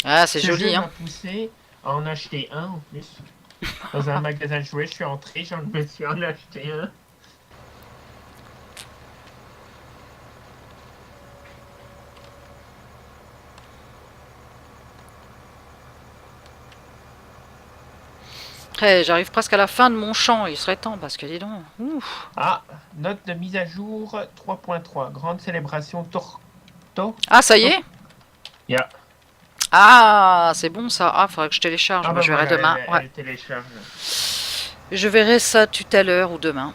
Ah, c'est Ce jeu joli, hein. m'a poussé à en acheter un en plus. Dans un magasin de jouets, je suis entré, j'en me suis en acheté un. Eh, j'arrive presque à la fin de mon champ, il serait temps, parce que dis donc. Ouf. Ah, note de mise à jour 3.3. Grande célébration Torto. Ah, ça y est? Yeah. Ah, c'est bon ça. Ah, faudrait que je télécharge. Ah Bah, bah je verrai voilà, demain. Ouais. elle télécharge. Je verrai ça tout à l'heure ou demain.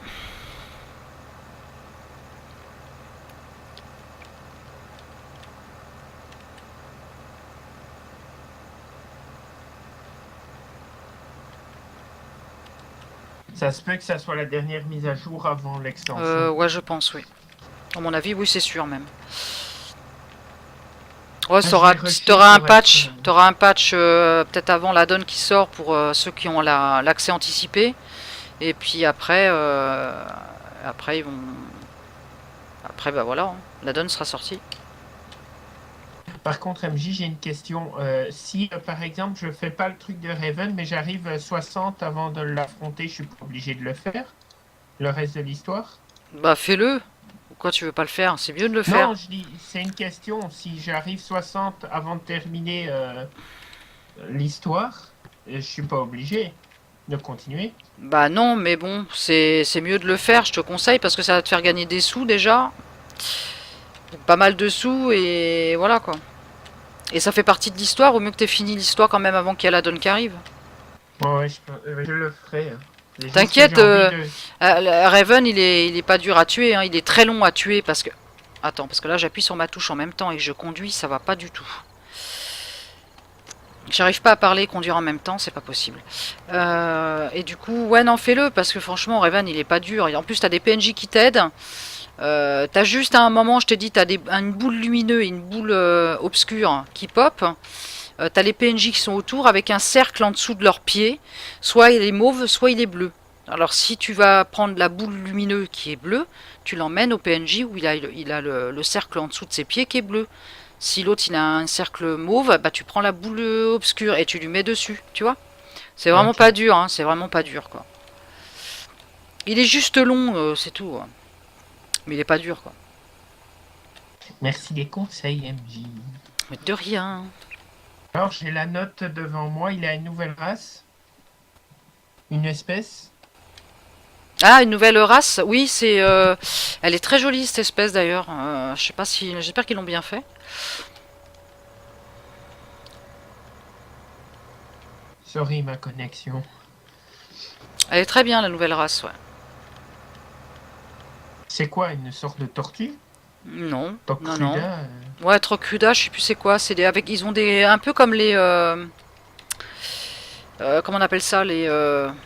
Ça se peut que ça soit la dernière mise à jour avant l'extension. Ouais, je pense, oui. À mon avis, oui, c'est sûr même. Ouais, Je vais rusher pour être- t'auras un patch peut-être avant la donne qui sort pour ceux qui ont l'accès anticipé. Et puis après ils vont, après bah voilà, hein, la donne sera sortie. Par contre, MJ, j'ai une question. Si, par exemple, je fais pas le truc de Raven, mais j'arrive 60 avant de l'affronter, je suis pas obligé de le faire? Le reste de l'histoire? Bah fais-le. Pourquoi tu veux pas le faire? C'est mieux de le faire. Non, je dis, c'est une question. Si j'arrive 60 avant de terminer l'histoire, je suis pas obligé de continuer. Bah non, mais bon, c'est mieux de le faire, je te conseille, parce que ça va te faire gagner des sous déjà. Pas mal de sous, et voilà quoi. Et ça fait partie de l'histoire, au mieux que t'aies fini l'histoire quand même avant qu'il y ait la donne qui arrive. Ouais, je le ferai. C'est juste T'inquiète, que j'ai envie de- Raven il est pas dur à tuer, hein, il est très long à tuer parce que... Attends, parce que là j'appuie sur ma touche en même temps et que je conduis, ça va pas du tout. J'arrive pas à parler et conduire en même temps, c'est pas possible. Et du coup, ouais, non, fais-le, parce que franchement, Raven, il est pas dur. Et en plus, t'as des PNJ qui t'aident. T'as juste à un moment, je t'ai dit, t'as une boule lumineuse et une boule obscure qui pop. t'as les PNJ qui sont autour avec un cercle en dessous de leurs pieds. Soit il est mauve, soit il est bleu. Alors si tu vas prendre la boule lumineuse qui est bleue, tu l'emmènes au PNJ où il a le cercle en dessous de ses pieds qui est bleu. Si l'autre il a un cercle mauve, bah tu prends la boule obscure et tu lui mets dessus, tu vois. C'est vraiment Ok. pas dur, hein, c'est vraiment pas dur quoi. Il est juste long, c'est tout. Hein. Mais il est pas dur quoi. Merci des conseils, MJ. Mais de rien. Alors, j'ai la note devant moi. Il a une nouvelle race. Une espèce. Ah, une nouvelle race. Oui, c'est. Elle est très jolie cette espèce d'ailleurs. Je sais pas si. J'espère qu'ils l'ont bien fait. Sorry, ma connexion. Elle est très bien la nouvelle race, ouais. C'est quoi, une sorte de tortue? Non, non, non. Tokruda Ouais, Trocuda, je sais plus c'est quoi. C'est des avec. Ils ont des un peu comme les. Comment on appelle ça les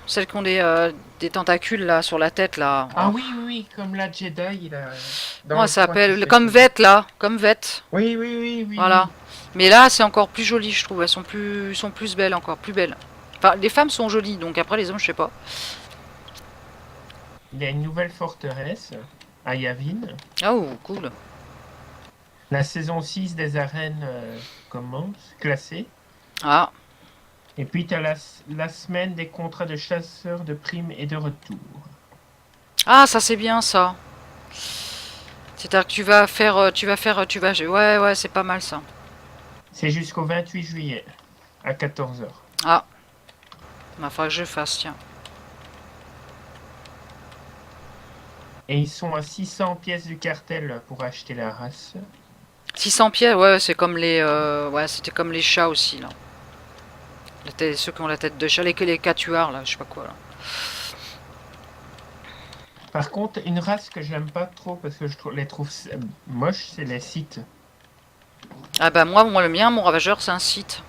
celles qui ont des tentacules là sur la tête là. Ah Oh. oui, oui, oui, comme la Jedi, là. Dans Comment le ça 3 qui s'appelle fait comme tout. Vette là, comme Vette. Oui, oui, oui, oui, Voilà. oui. Mais là, c'est encore plus joli, je trouve. Elles sont plus belles encore, plus belles. Enfin, les femmes sont jolies, donc après les hommes, je sais pas. Il y a une nouvelle forteresse à Yavin. Oh, cool. La saison 6 des arènes commence, classée. Ah, Et puis, tu as la semaine des contrats de chasseurs de primes et de retour. ah, ça c'est bien ça. C'est-à-dire que ouais, ouais, c'est pas mal ça. C'est jusqu'au 28 juillet, à 14 heures. Ah, il faudra que je fasse, tiens. Et ils sont à 600 pièces du cartel pour acheter la race. 600 pieds, ouais, c'est comme ouais, c'était comme les chats aussi là. Ceux qui ont la tête de chat, les catuards là, je sais pas quoi là. Par contre, une race que j'aime pas trop parce que les trouve moches, c'est les sites. Ah bah moi le mien, mon ravageur, c'est un site.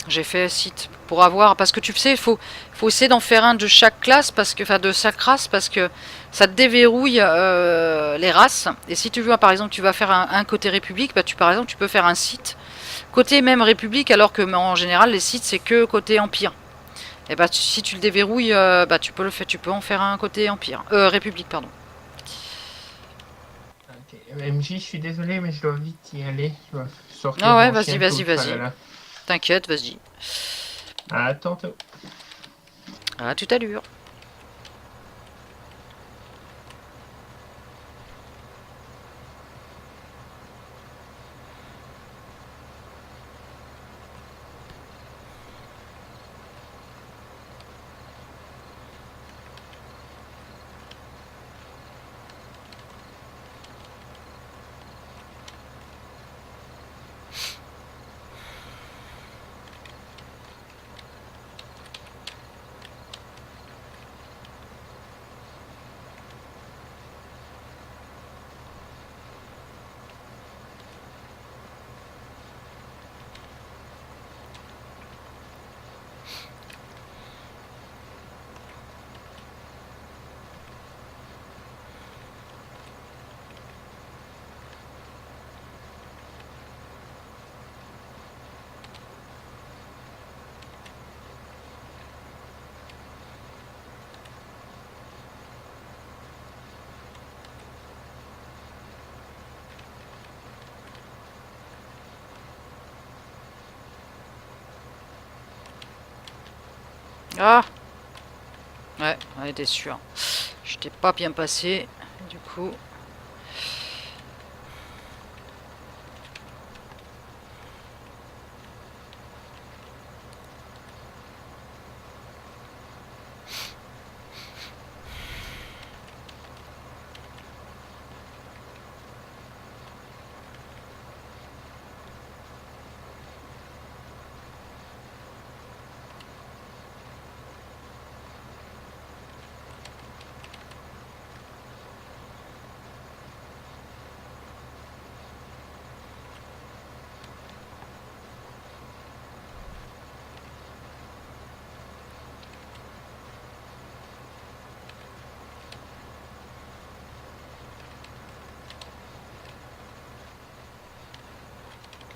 J'ai fait site pour avoir parce que tu sais, faut essayer d'en faire un de chaque classe parce que enfin de chaque race parce que ça te déverrouille les races. Et si tu veux, par exemple, tu vas faire un côté République, bah par exemple, tu peux faire un site côté même République alors que en général les sites c'est que côté Empire. Et bah si tu le déverrouilles, bah tu peux en faire un côté Empire, République pardon. Ok. MJ, je suis désolé, mais je dois vite y aller. Je dois sortir Ah ouais, mon chien tout le tralala. T'inquiète, vas-y. À tantôt. À tout à l'heure. Ah ouais, on était sûr. J'étais pas bien passé. Du coup.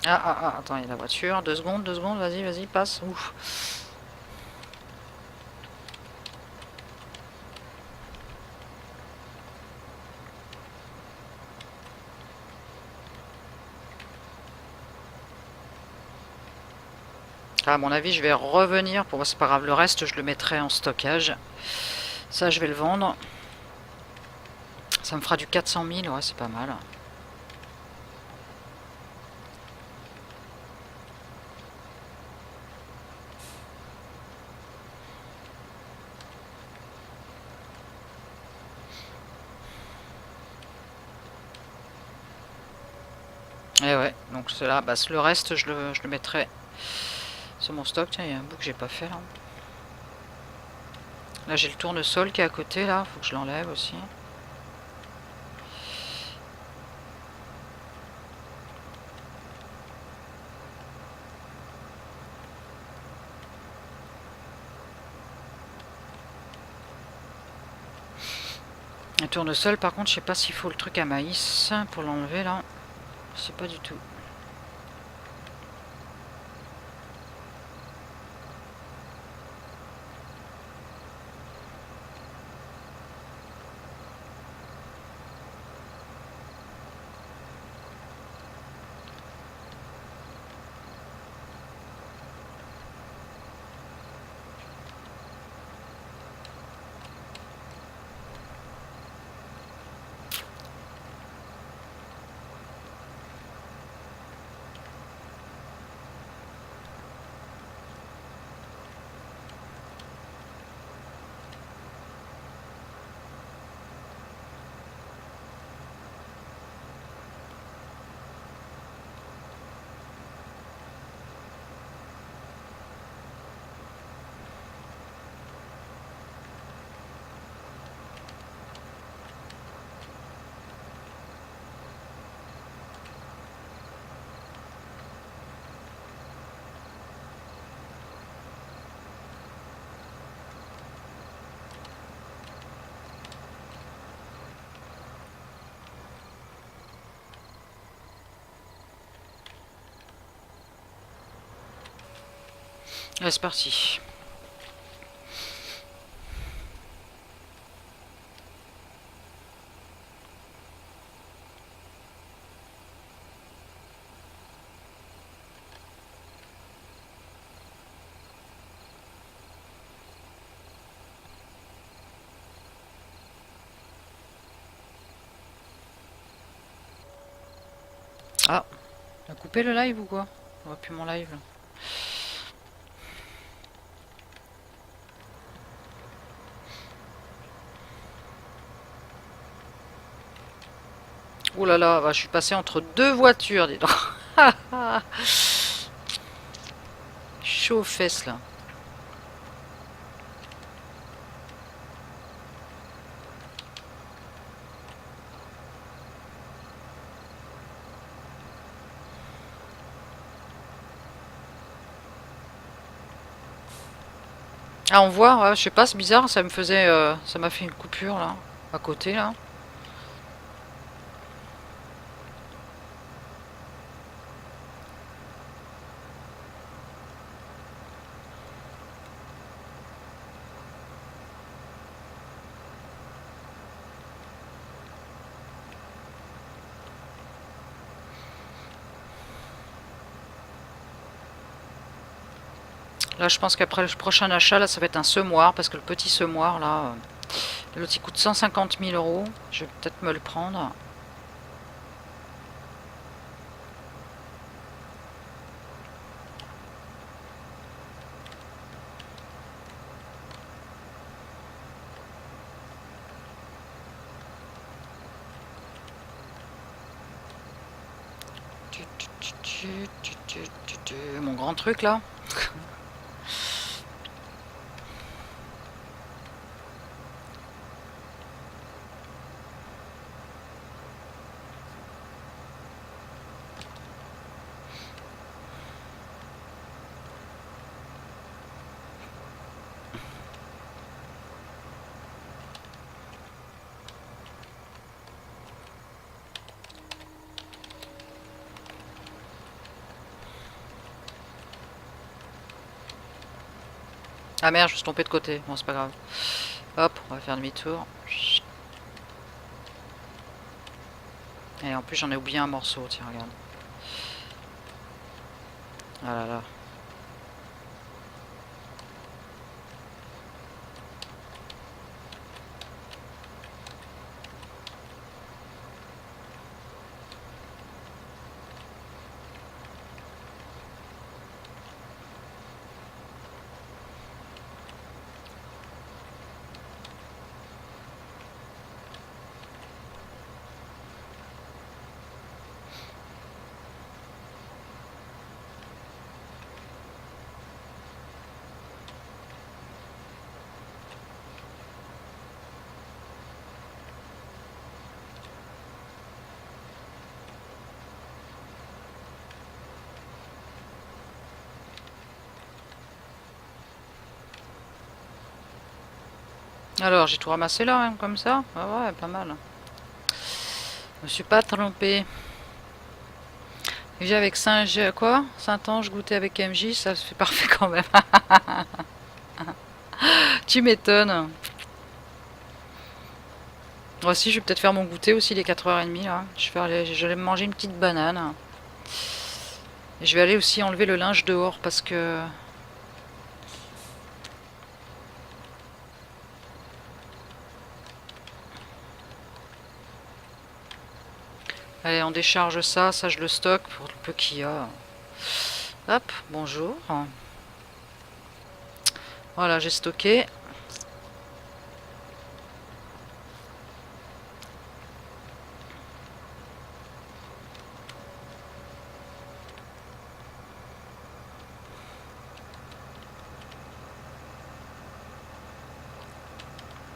Attends, il y a la voiture. 2 secondes, vas-y, vas-y, passe. Ouf. À mon avis, je vais revenir. Pour moi, c'est pas grave. Le reste, je le mettrai en stockage. Ça, je vais le vendre. Ça me fera du 400 000. Ouais, c'est pas mal. Et ouais, donc cela, bah, le reste, je le mettrai sur mon stock. Tiens, il y a un bout que j'ai pas fait là. Là, j'ai le tournesol qui est à côté là. Faut que je l'enlève aussi. Le tournesol, par contre, je sais pas s'il faut le truc à maïs pour l'enlever là. Je sais pas du tout. Allez, c'est parti. Ah, on a coupé le live ou quoi? On voit plus mon live là. Ouh là là, bah, je suis passé entre deux voitures, dis donc. Chaud aux fesses là. Ah, on voit, ouais, je sais pas, c'est bizarre, ça me faisait, ça m'a fait une coupure là, à côté là. Là, je pense qu'après le prochain achat, là, ça va être un semoir, parce que le petit semoir là, l'autre il coûte 150 000 euros. Je vais peut-être me le prendre. Mon grand truc là. Ah merde, je me suis trompé de côté. Bon, c'est pas grave. Hop, on va faire demi-tour. Et en plus, j'en ai oublié un morceau. Tiens, regarde. Ah là là. Alors, j'ai tout ramassé là, hein, comme ça. Ah ouais, pas mal. Je me suis pas trompé. J'ai avec Saint-G, quoi Saint-Ange goûté avec MJ, ça se fait parfait quand même. Tu m'étonnes. Moi aussi, je vais peut-être faire mon goûter aussi, les 4h30 là. Je vais me manger une petite banane. Et je vais aller aussi enlever le linge dehors parce que... Allez, on décharge ça, ça je le stocke pour le peu qu'il y a. Hop, bonjour. Voilà, j'ai stocké.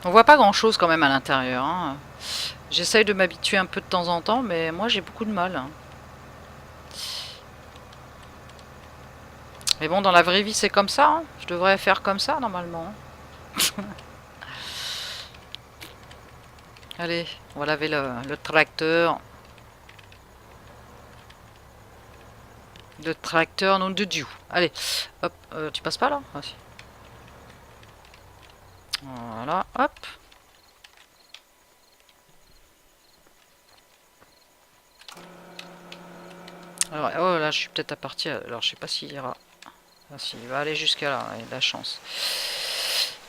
On voit pas grand chose quand même à l'intérieur, hein. J'essaye de m'habituer un peu de temps en temps, mais moi j'ai beaucoup de mal, hein. Mais bon, dans la vraie vie c'est comme ça, hein. Je devrais faire comme ça normalement. Allez, on va laver le tracteur. Le tracteur, nom de Dieu. Allez, hop, tu passes pas là? Ah, si. Voilà, hop. Alors, oh là, je suis peut-être à partir. Alors, je sais pas s'il ira. Ah, si, il va aller jusqu'à là, il a de la chance.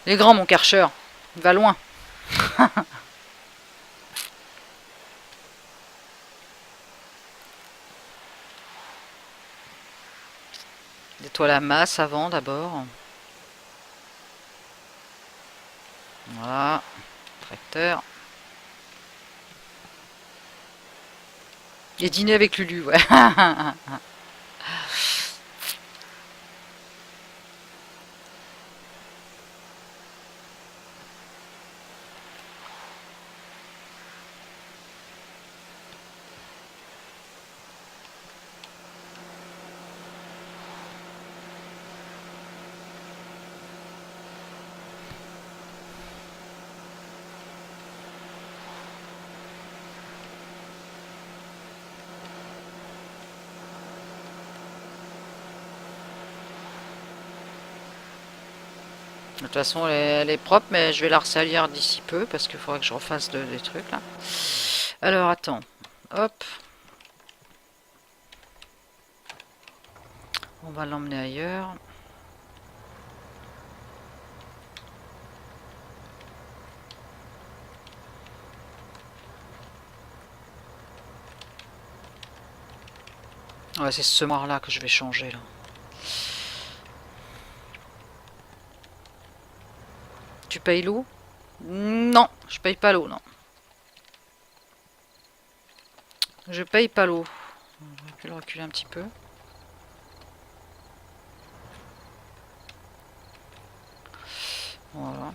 Il est grand, mon Karcher. Il va loin. Nettoie la masse avant d'abord. Voilà. Tracteur. Et dîner avec Lulu, ouais. De toute façon, elle est propre, mais je vais la ressalir d'ici peu parce qu'il faudra que je refasse des trucs là. Alors, attends. Hop. On va l'emmener ailleurs. Ouais, c'est ce noir là que je vais changer là. Tu payes l'eau? Non, je paye pas l'eau, non. Je paye pas l'eau. On va le reculer un petit peu. Voilà.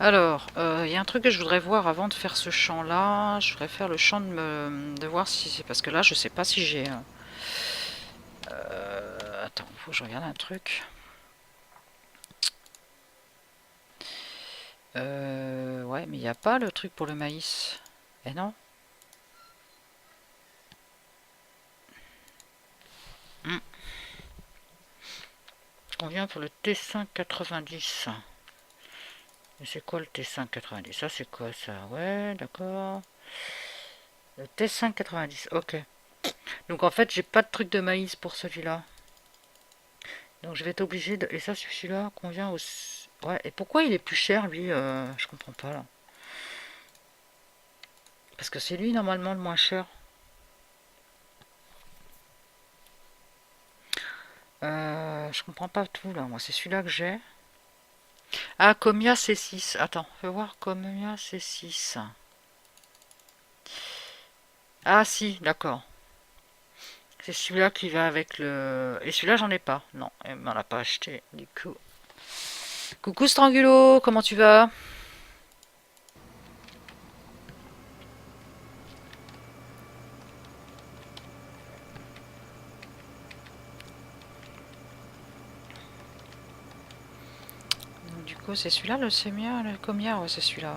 Alors, il y a un truc que je voudrais voir avant de faire ce champ là. Je voudrais faire le champ de voir si c'est... Parce que là, je sais pas si j'ai... attends, faut que je regarde un truc. Ouais, mais il n'y a pas le truc pour le maïs. Eh non. Hmm. On vient pour le T590. Mais c'est quoi le T590? Ça, c'est quoi ça? Ouais, d'accord. Le T590, ok. Donc en fait, j'ai pas de truc de maïs pour celui-là. Donc je vais être obligé de... Et ça, celui-là convient au... Ouais, et pourquoi il est plus cher, lui je comprends pas, là. Parce que c'est lui, normalement, le moins cher. Je comprends pas tout, là. Moi, c'est celui-là que j'ai. Ah, Comia C6. Attends, fais voir. Comia C6. Ah, si, d'accord. C'est celui-là qui va avec le... Et celui-là, j'en ai pas. Non, elle m'en a pas acheté, du coup. Coucou Strangulo, comment tu vas? Du coup, c'est celui-là, le Semia, le Comia? Ouais, c'est celui-là.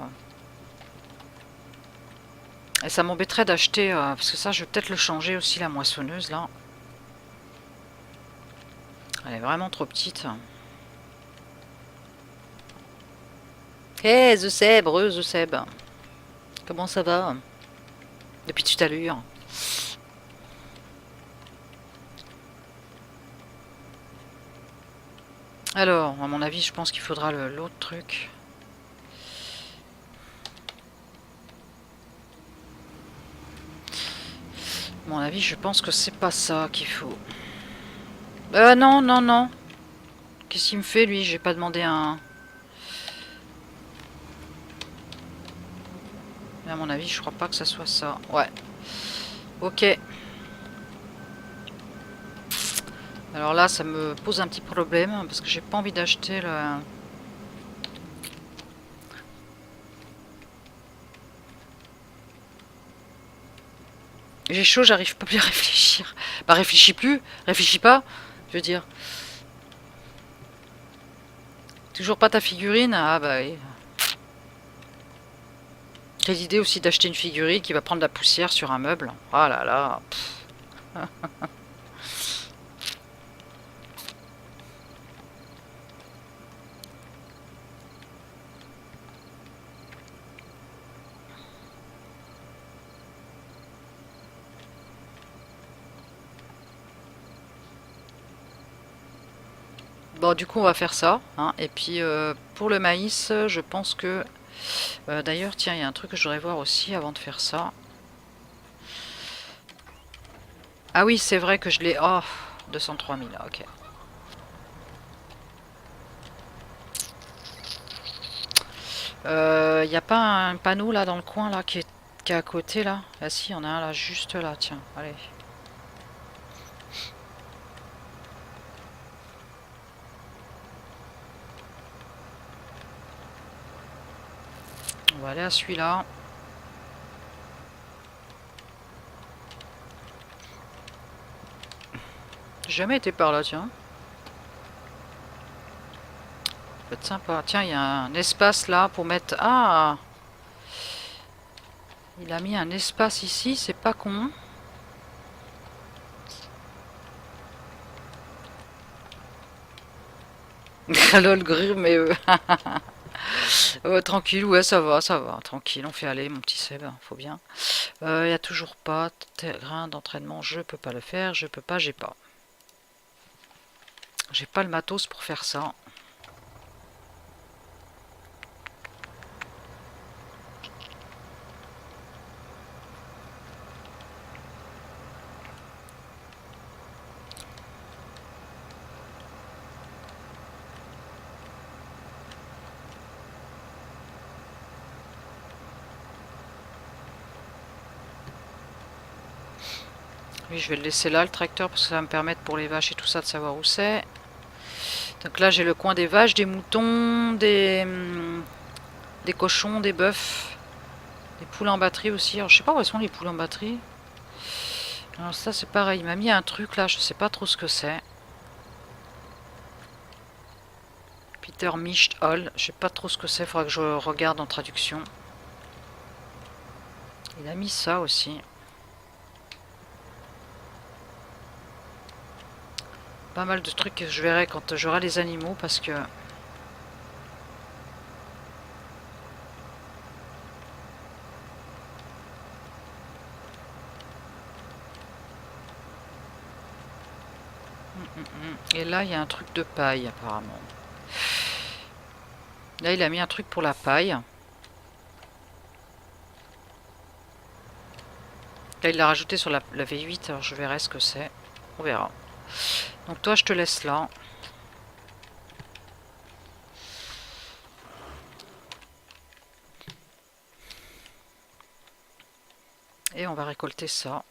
Et ça m'embêterait d'acheter, parce que ça, je vais peut-être le changer aussi, la moissonneuse, là. Elle est vraiment trop petite. Hé, The Seb, The Seb. Comment ça va? Depuis tout à l'heure. Alors, à mon avis, je pense qu'il faudra l'autre truc. À mon avis, je pense que c'est pas ça qu'il faut. Non, non, non. Qu'est-ce qu'il me fait, lui? J'ai pas demandé un... Mais à mon avis, je crois pas que ça soit ça. Ouais. Ok. Alors là, ça me pose un petit problème, parce que j'ai pas envie d'acheter le... J'ai chaud, j'arrive pas plus à réfléchir. Bah réfléchis plus, réfléchis pas, je veux dire. Toujours pas ta figurine? Ah bah oui. Quelle idée aussi d'acheter une figurine qui va prendre la poussière sur un meuble. Ah là là. Bon, du coup, on va faire ça. Hein. Et puis, pour le maïs, je pense que... D'ailleurs, tiens, il y a un truc que je voudrais voir aussi avant de faire ça. Ah oui, c'est vrai que je l'ai... Oh, 203 000, ok. Il n'y a pas un panneau là dans le coin là qui est à côté là? Ah si, il y en a un là, juste là, tiens, allez. On va aller à celui-là. J'ai jamais été par là, tiens. Ça peut être sympa. Tiens, il y a un espace là pour mettre... Ah! Il a mis un espace ici, c'est pas con. Lol, gris, mais... tranquille, ouais, ça va, tranquille, on fait aller, mon petit Seb, faut bien. Il y a toujours pas terrain d'entraînement, je peux pas le faire, je peux pas, j'ai pas. J'ai pas le matos pour faire ça. Oui, je vais le laisser là, le tracteur, parce que ça va me permettre pour les vaches et tout ça de savoir où c'est. Donc là, j'ai le coin des vaches, des moutons, des cochons, des bœufs, des poules en batterie aussi. Alors, je sais pas où sont les poules en batterie. Alors ça, c'est pareil. Il m'a mis un truc là, je sais pas trop ce que c'est. Puis Peter Mischt Hall. Je sais pas trop ce que c'est, faudra que je regarde en traduction. Il a mis ça aussi. Pas mal de trucs que je verrai quand j'aurai les animaux parce que... Et là, il y a un truc de paille, apparemment. Là, il a mis un truc pour la paille. Là, il l'a rajouté sur la V8, alors je verrai ce que c'est. On verra. Donc toi, je te laisse là. Et on va récolter ça.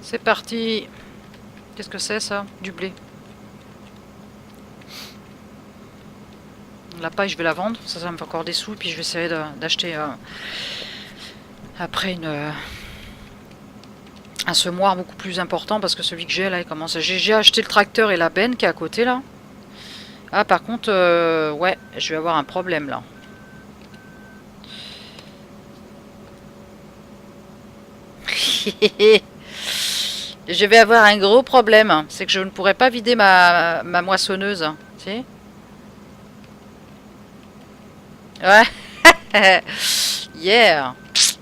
C'est parti. Qu'est-ce que c'est ça? Du blé. La paille, je vais la vendre. Ça me fait encore des sous. Puis je vais essayer d'acheter après un semoir beaucoup plus important. Parce que celui que j'ai là, il commence. J'ai acheté le tracteur et la benne qui est à côté là. Ah, par contre, ouais, je vais avoir un problème là. Je vais avoir un gros problème. C'est que je ne pourrai pas vider ma moissonneuse. Tu sais? Ouais. Yeah.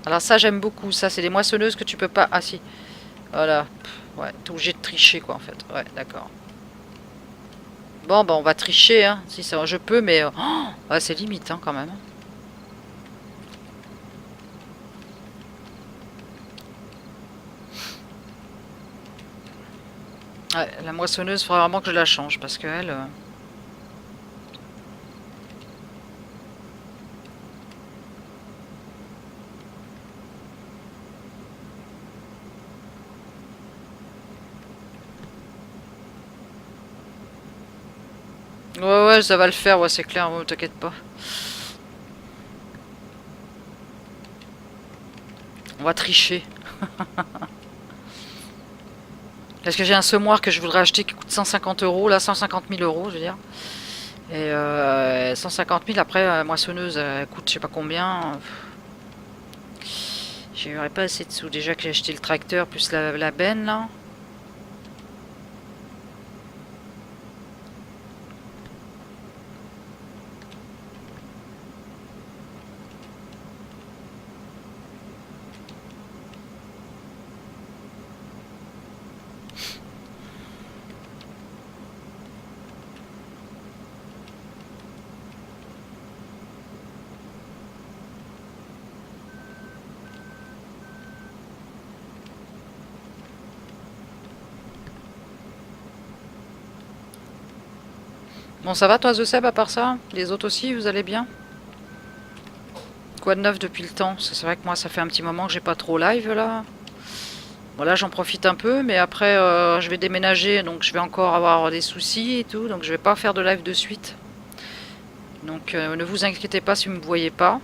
Alors ça, j'aime beaucoup. Ça, c'est des moissonneuses que tu peux pas... Ah si. Voilà. Ouais, t'es obligé de tricher quoi en fait. Ouais, d'accord. Bon, bah on va tricher. Hein. Si ça, je peux, mais... Oh, ouais, c'est limite hein, quand même. Ouais, la moissonneuse, il faudra vraiment que je la change parce que elle... Ouais, ouais, ça va le faire, ouais, c'est clair, ouais, t'inquiète pas. On va tricher. Parce que j'ai un semoir que je voudrais acheter qui coûte 150 euros, là, 150 000 euros, je veux dire. Et 150 000, après, moissonneuse, elle coûte je sais pas combien. J'aurais pas assez de sous. Déjà que j'ai acheté le tracteur plus la benne, là. Bon, ça va toi, The Seb, à part ça? Les autres aussi, vous allez bien? Quoi de neuf depuis le temps? C'est vrai que moi, ça fait un petit moment que j'ai pas trop live, là. Bon, là, j'en profite un peu, mais après, je vais déménager, donc je vais encore avoir des soucis et tout, donc je vais pas faire de live de suite. Donc, ne vous inquiétez pas si vous me voyez pas.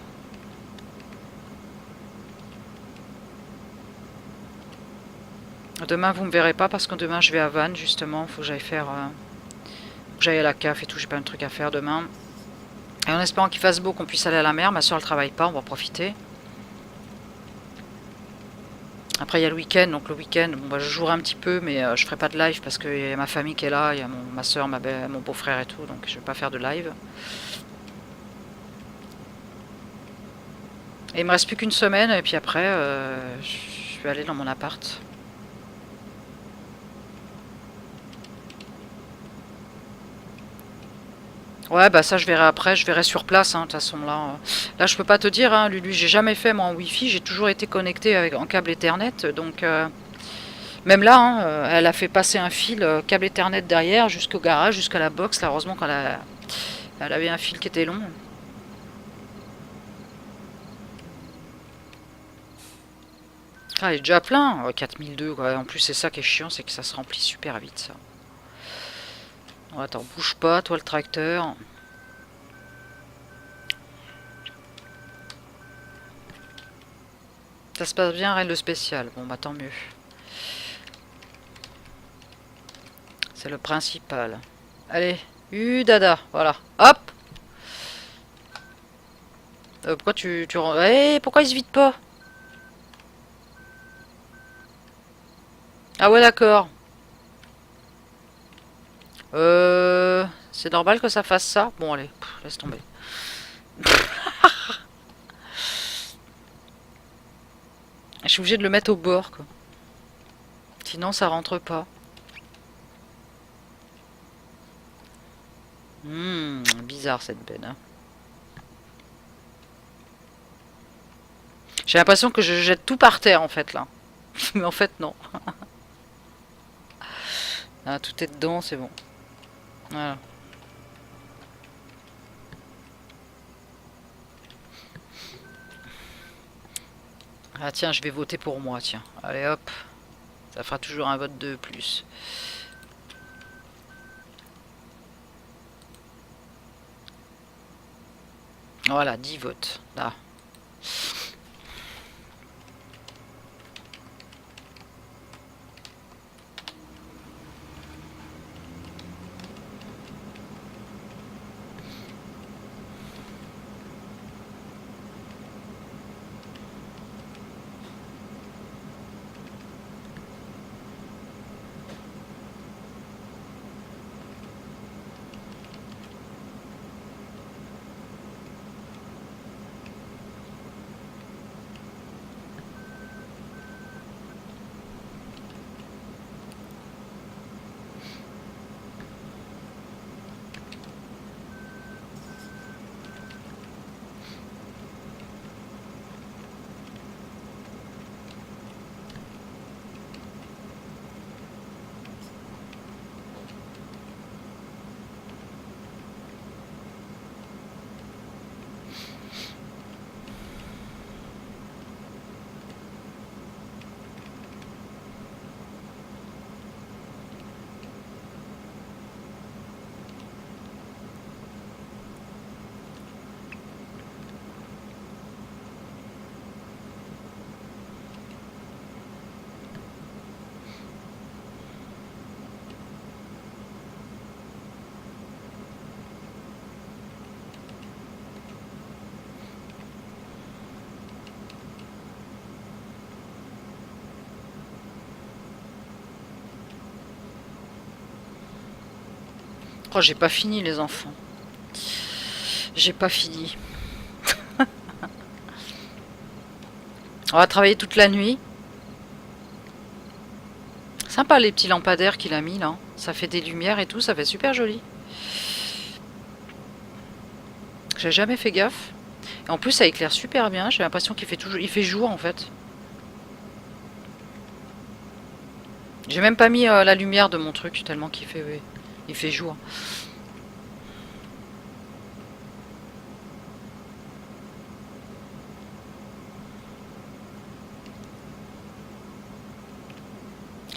Demain, vous me verrez pas, parce que demain, je vais à Vannes, justement. Faut que j'aille faire... faut que j'aille à la CAF et tout, j'ai pas un truc à faire demain. Et en espérant qu'il fasse beau, qu'on puisse aller à la mer. Ma soeur, elle travaille pas, on va en profiter. Après, il y a le week-end, donc le week-end, bon, bah, je jouerai un petit peu, mais je ferai pas de live parce qu'il y a ma famille qui est là, il y a ma soeur, mon beau-frère et tout, donc je vais pas faire de live. Et il me reste plus qu'une semaine, et puis après, je vais aller dans mon appart. Ouais, bah ça je verrai après, je verrai sur place, hein, de toute façon là. Là je peux pas te dire, hein, Lulu, j'ai jamais fait moi en wifi, j'ai toujours été connecté en câble Ethernet, donc même là, hein, elle a fait passer un fil câble Ethernet derrière jusqu'au garage, jusqu'à la box, là heureusement elle avait un fil qui était long. Ah, il est déjà plein, 4002 quoi, en plus c'est ça qui est chiant, c'est que ça se remplit super vite ça. Bon, attends, bouge pas, toi le tracteur. Ça se passe bien, règle spéciale. Bon, bah tant mieux. C'est le principal. Allez, dada, voilà. Hop. Pourquoi tu... pourquoi il se vide pas? Ah ouais, d'accord. C'est normal que ça fasse ça? Bon, allez, laisse tomber. Je suis obligée de le mettre au bord, quoi. Sinon, ça rentre pas. Bizarre cette benne. Hein. J'ai l'impression que je jette tout par terre, en fait, là. Mais en fait, non. Ah, tout est dedans, c'est bon. Voilà. Ah tiens, je vais voter pour moi, tiens. Allez hop. Ça fera toujours un vote de plus. Voilà, 10 votes. Là. Oh, j'ai pas fini, les enfants. J'ai pas fini. On va travailler toute la nuit. Sympa les petits lampadaires qu'il a mis là. Ça fait des lumières et tout, ça fait super joli. J'ai jamais fait gaffe. Et en plus ça éclaire super bien. J'ai l'impression qu'il fait toujours, il fait jour en fait. J'ai même pas mis la lumière de mon truc tellement qu'il fait, oui, il fait jour.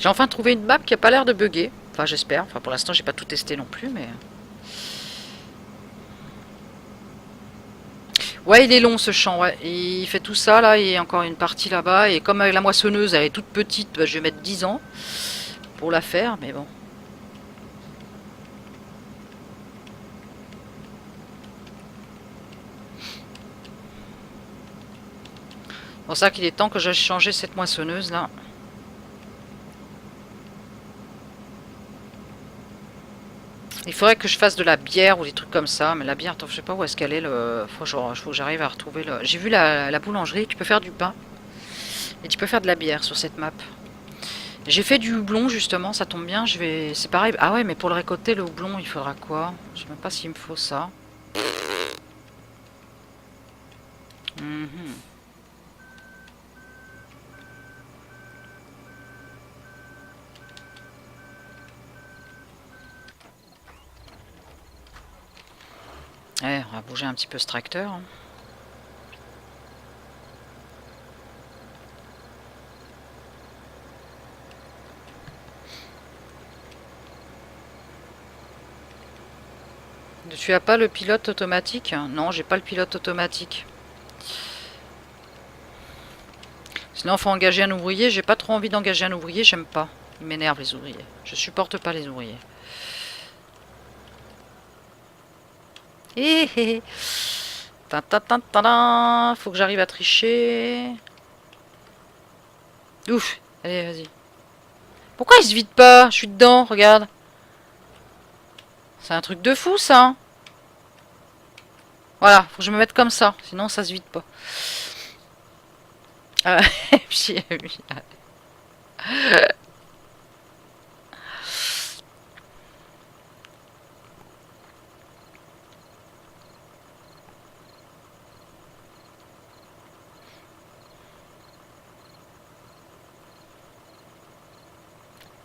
J'ai enfin trouvé une map qui a pas l'air de bugger. Enfin, j'espère. Enfin, pour l'instant, j'ai pas tout testé non plus, mais... Ouais, il est long, ce champ, ouais. Il fait tout ça, là, et encore une partie là-bas. Et comme la moissonneuse, elle est toute petite, bah, je vais mettre 10 ans pour la faire, mais bon. C'est pour ça qu'il est temps que j'aille changer cette moissonneuse, là. Il faudrait que je fasse de la bière ou des trucs comme ça. Mais la bière, attends, je sais pas où est-ce qu'elle est. Faut que j'arrive à retrouver le... J'ai vu la boulangerie. Tu peux faire du pain. Et tu peux faire de la bière sur cette map. J'ai fait du houblon, justement. Ça tombe bien. Je vais... C'est pareil. Ah ouais, mais pour le récolter, le houblon, il faudra quoi? Je sais même pas s'il me faut ça. Ouais, on va bouger un petit peu ce tracteur. Hein. Tu as pas le pilote automatique? Non, j'ai pas le pilote automatique. Sinon, faut engager un ouvrier. J'ai pas trop envie d'engager un ouvrier. J'aime pas. Ils m'énervent, les ouvriers. Je supporte pas les ouvriers. Hé hé hé. Ta ta ta ta ta. Faut que j'arrive à tricher. Ouf. Allez, vas-y. Pourquoi il se vide pas? Je suis dedans, regarde. C'est un truc de fou, ça. Hein. Voilà, faut que je me mette comme ça. Sinon, ça se vide pas. Et puis,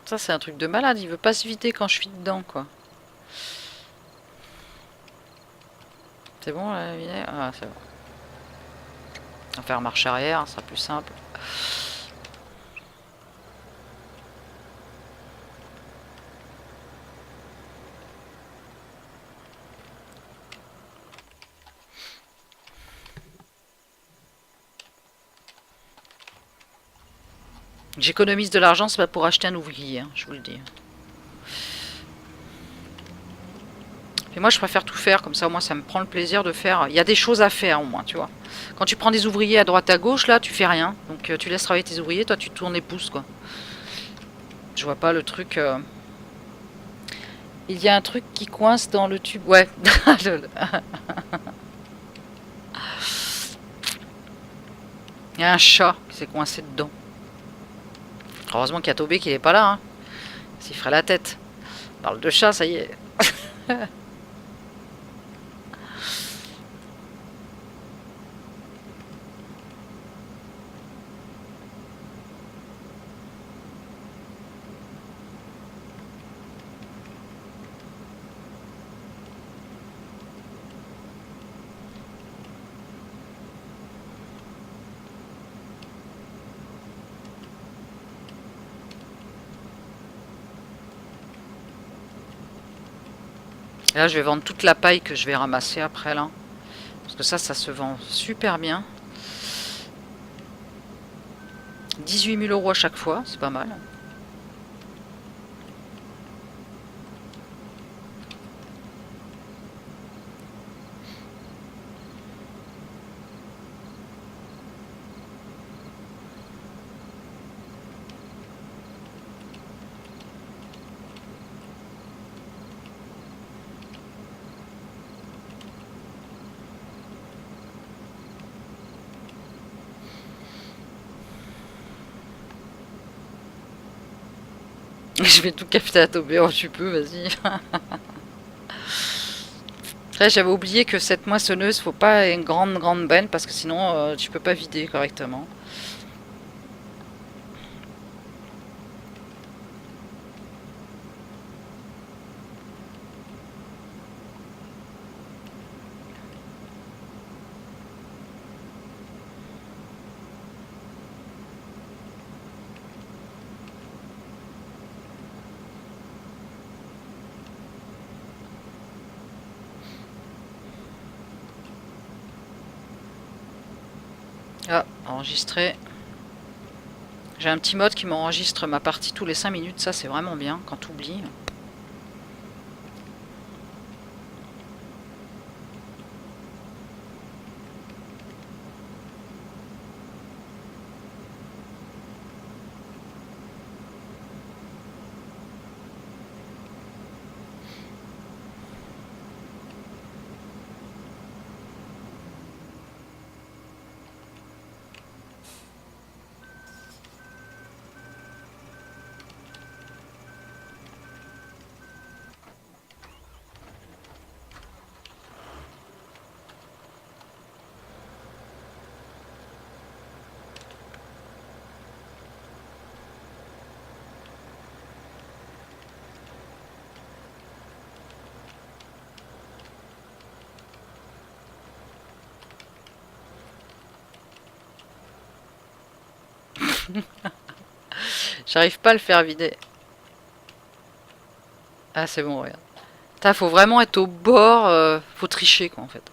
ça, c'est un truc de malade. Il veut pas se vider quand je suis dedans, quoi. C'est bon, là, la vidéo? Ah, c'est bon. On va faire marche arrière, ça sera plus simple. J'économise de l'argent, c'est pas pour acheter un ouvrier, hein, je vous le dis. Et moi, je préfère tout faire, comme ça, au moins, ça me prend le plaisir de faire. Il y a des choses à faire, au moins, tu vois. Quand tu prends des ouvriers à droite, à gauche, là, tu fais rien. Donc, tu laisses travailler tes ouvriers, toi, tu tournes les pouces, quoi. Je vois pas le truc... Il y a un truc qui coince dans le tube. Ouais. Il y a un chat qui s'est coincé dedans. Heureusement qu'il y a Tobé qui n'est pas là. Hein. S'il ferait la tête. On parle de chat, ça y est. Et là, je vais vendre toute la paille que je vais ramasser après, là. Parce que ça se vend super bien. 18 000 € à chaque fois, c'est pas mal. Je vais tout capter à Tobé, oh tu peux, vas-y. Après, j'avais oublié que cette moissonneuse, faut pas une grande benne parce que sinon tu peux pas vider correctement. Ah, enregistrer. J'ai un petit mode qui m'enregistre ma partie tous les 5 minutes, ça c'est vraiment bien quand tu oublies. J'arrive pas à le faire vider. Ah c'est bon, regarde. Putain, faut vraiment être au bord, faut tricher quoi en fait.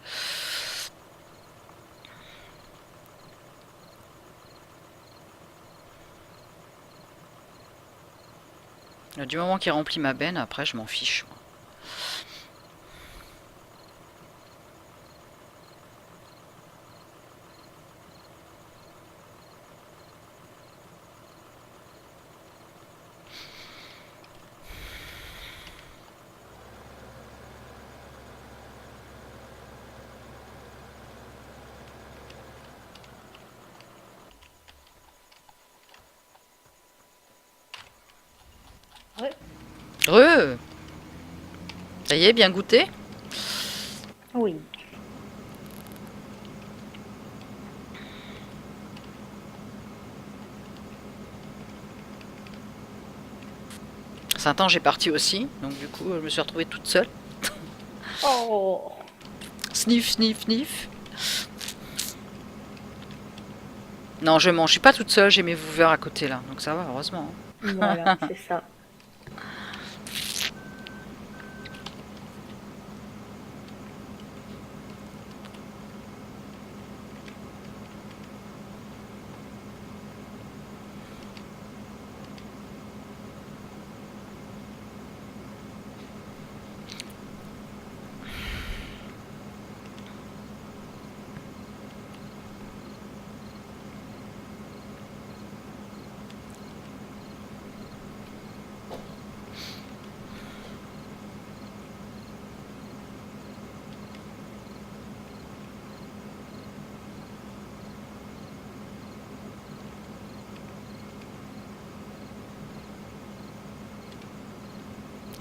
Du moment qu'il remplit ma benne, après je m'en fiche. Ouais. Re Ça y est, bien goûté? Oui. Saint-Ange est parti aussi, donc du coup je me suis retrouvée toute seule. Oh. Sniff, sniff, sniff. Non, je mange, je suis pas toute seule, j'ai mes viewers à côté là, donc ça va, heureusement. Voilà, c'est ça.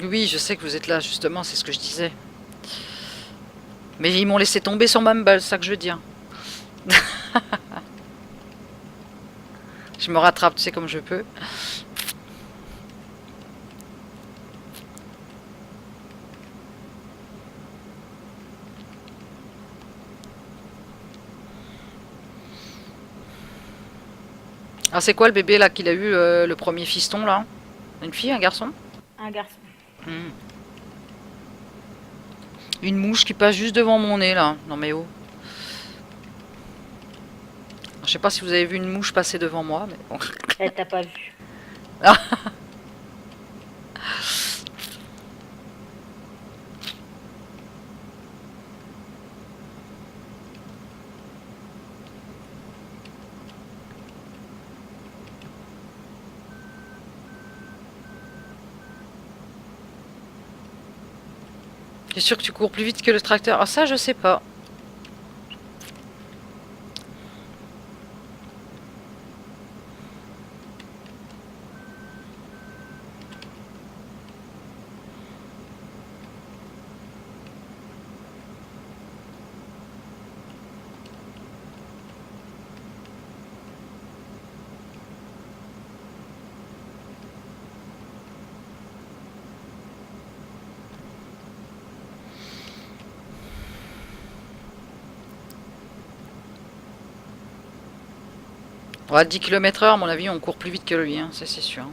Oui, je sais que vous êtes là, justement, c'est ce que je disais. Mais ils m'ont laissé tomber sur Mumble, c'est ça que je veux dire. Je me rattrape, tu sais, comme je peux. Ah, c'est quoi le bébé là qu'il a eu, le premier fiston là? Une fille, un garçon? Un garçon. Hmm. Une mouche qui passe juste devant mon nez là. Non mais oh. Je sais pas si vous avez vu une mouche passer devant moi, mais bon. Elle t'a pas vu. T'es sûr que tu cours plus vite que le tracteur? Ah ça je sais pas. Ouais, 10 km/h, à mon avis, on court plus vite que lui, hein, ça c'est sûr.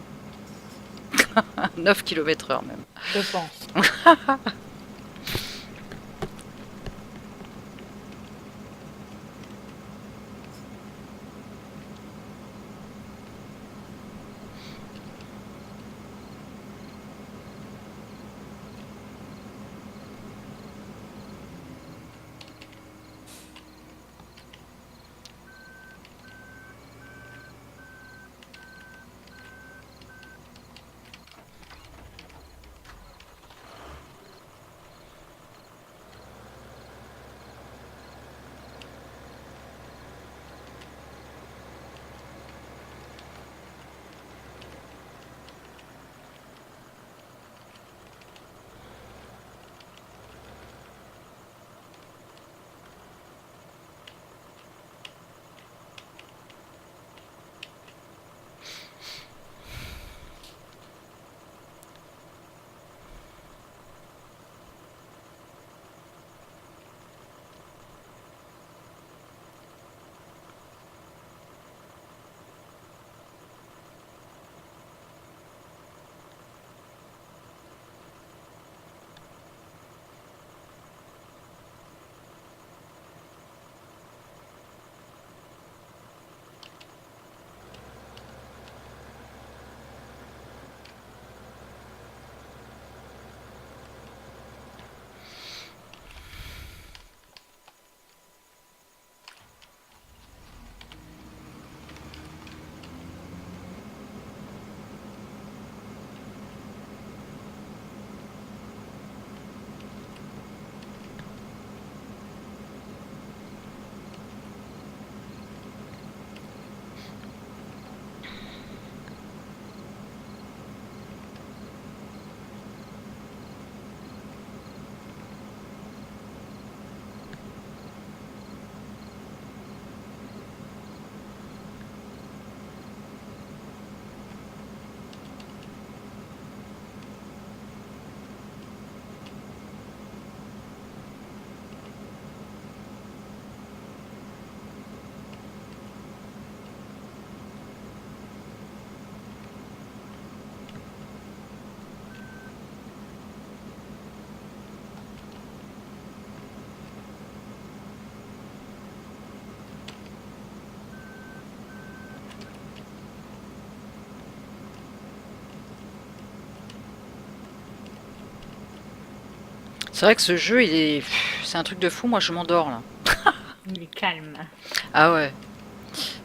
9 km/h même. Je pense. C'est vrai que ce jeu, c'est un truc de fou. Moi, je m'endors là. Il est calme. Ah ouais.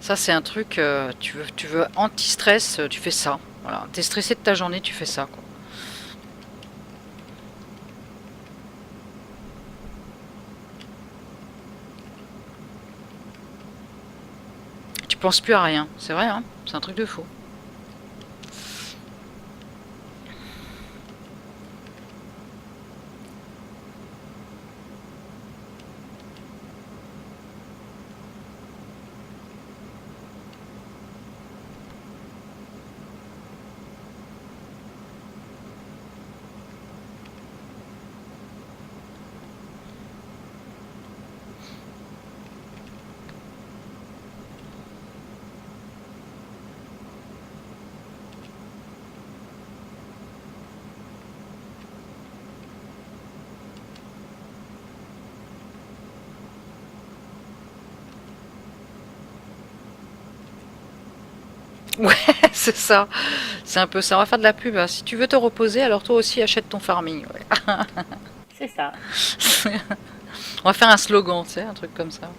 Ça, c'est un truc. Tu veux anti-stress, tu fais ça. Voilà. T'es stressé de ta journée, tu fais ça, quoi. Tu penses plus à rien. C'est vrai, hein. C'est un truc de fou. Ouais, c'est ça. C'est un peu ça. On va faire de la pub, hein. Si tu veux te reposer, alors toi aussi achète ton farming. Ouais. C'est ça. On va faire un slogan, tu sais, un truc comme ça.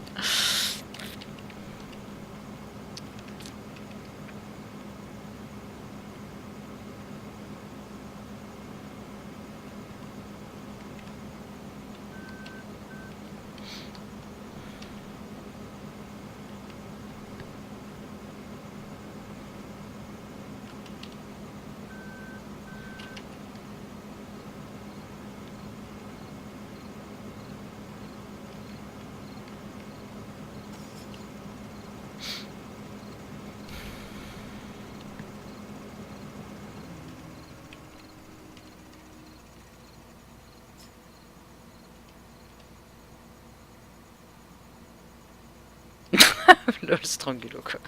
Lol, Strangulo, quoi.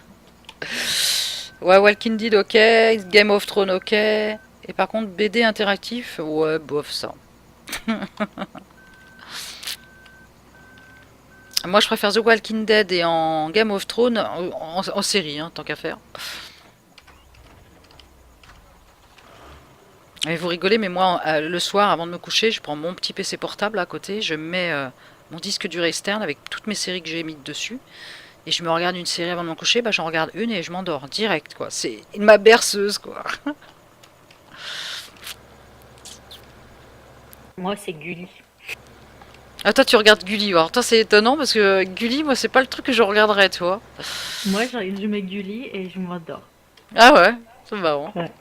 Ouais, Walking Dead, ok. Game of Thrones, ok. Et par contre, BD interactif, ouais, bof, ça. Moi, je préfère The Walking Dead et en Game of Thrones en série, hein, tant qu'à faire. Et vous rigolez, mais moi, le soir, avant de me coucher, je prends mon petit PC portable à côté, je mets mon disque dur externe avec toutes mes séries que j'ai mises dessus, et je me regarde une série avant de me coucher, bah j'en regarde une et je m'endors direct, quoi. C'est ma berceuse, quoi. Moi, c'est Gulli. Ah, toi, tu regardes Gulli, alors toi, c'est étonnant parce que Gulli, moi, c'est pas le truc que je regarderais, tu vois. Moi, je mets Gulli et je m'endors. Ah ouais, c'est marrant. Ouais.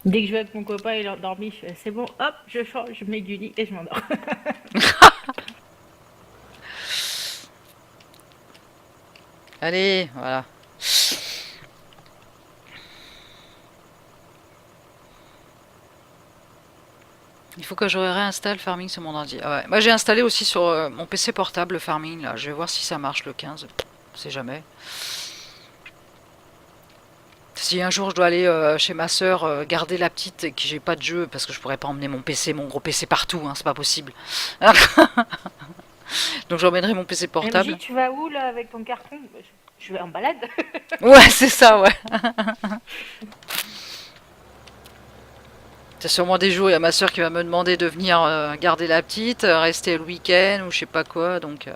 Dès que je vais avec mon copain, il est endormi, je fais c'est bon, hop, je change, je mets Gulli et je m'endors. Allez, voilà. Il faut que je réinstalle Farming sur mon ordi. Ah ouais. Moi j'ai installé aussi sur mon PC portable le Farming là. Je vais voir si ça marche le 15. On sait jamais. Si un jour je dois aller chez ma soeur garder la petite et que j'ai pas de jeu parce que je pourrais pas emmener mon PC, mon gros PC partout, hein, c'est pas possible. Donc j'emmènerai mon PC portable. MJ, tu vas où là avec ton carton? Je vais en balade. Ouais, c'est ça, ouais. C'est sûrement des jours, il y a ma soeur qui va me demander de venir garder la petite, rester le week-end ou je sais pas quoi, donc...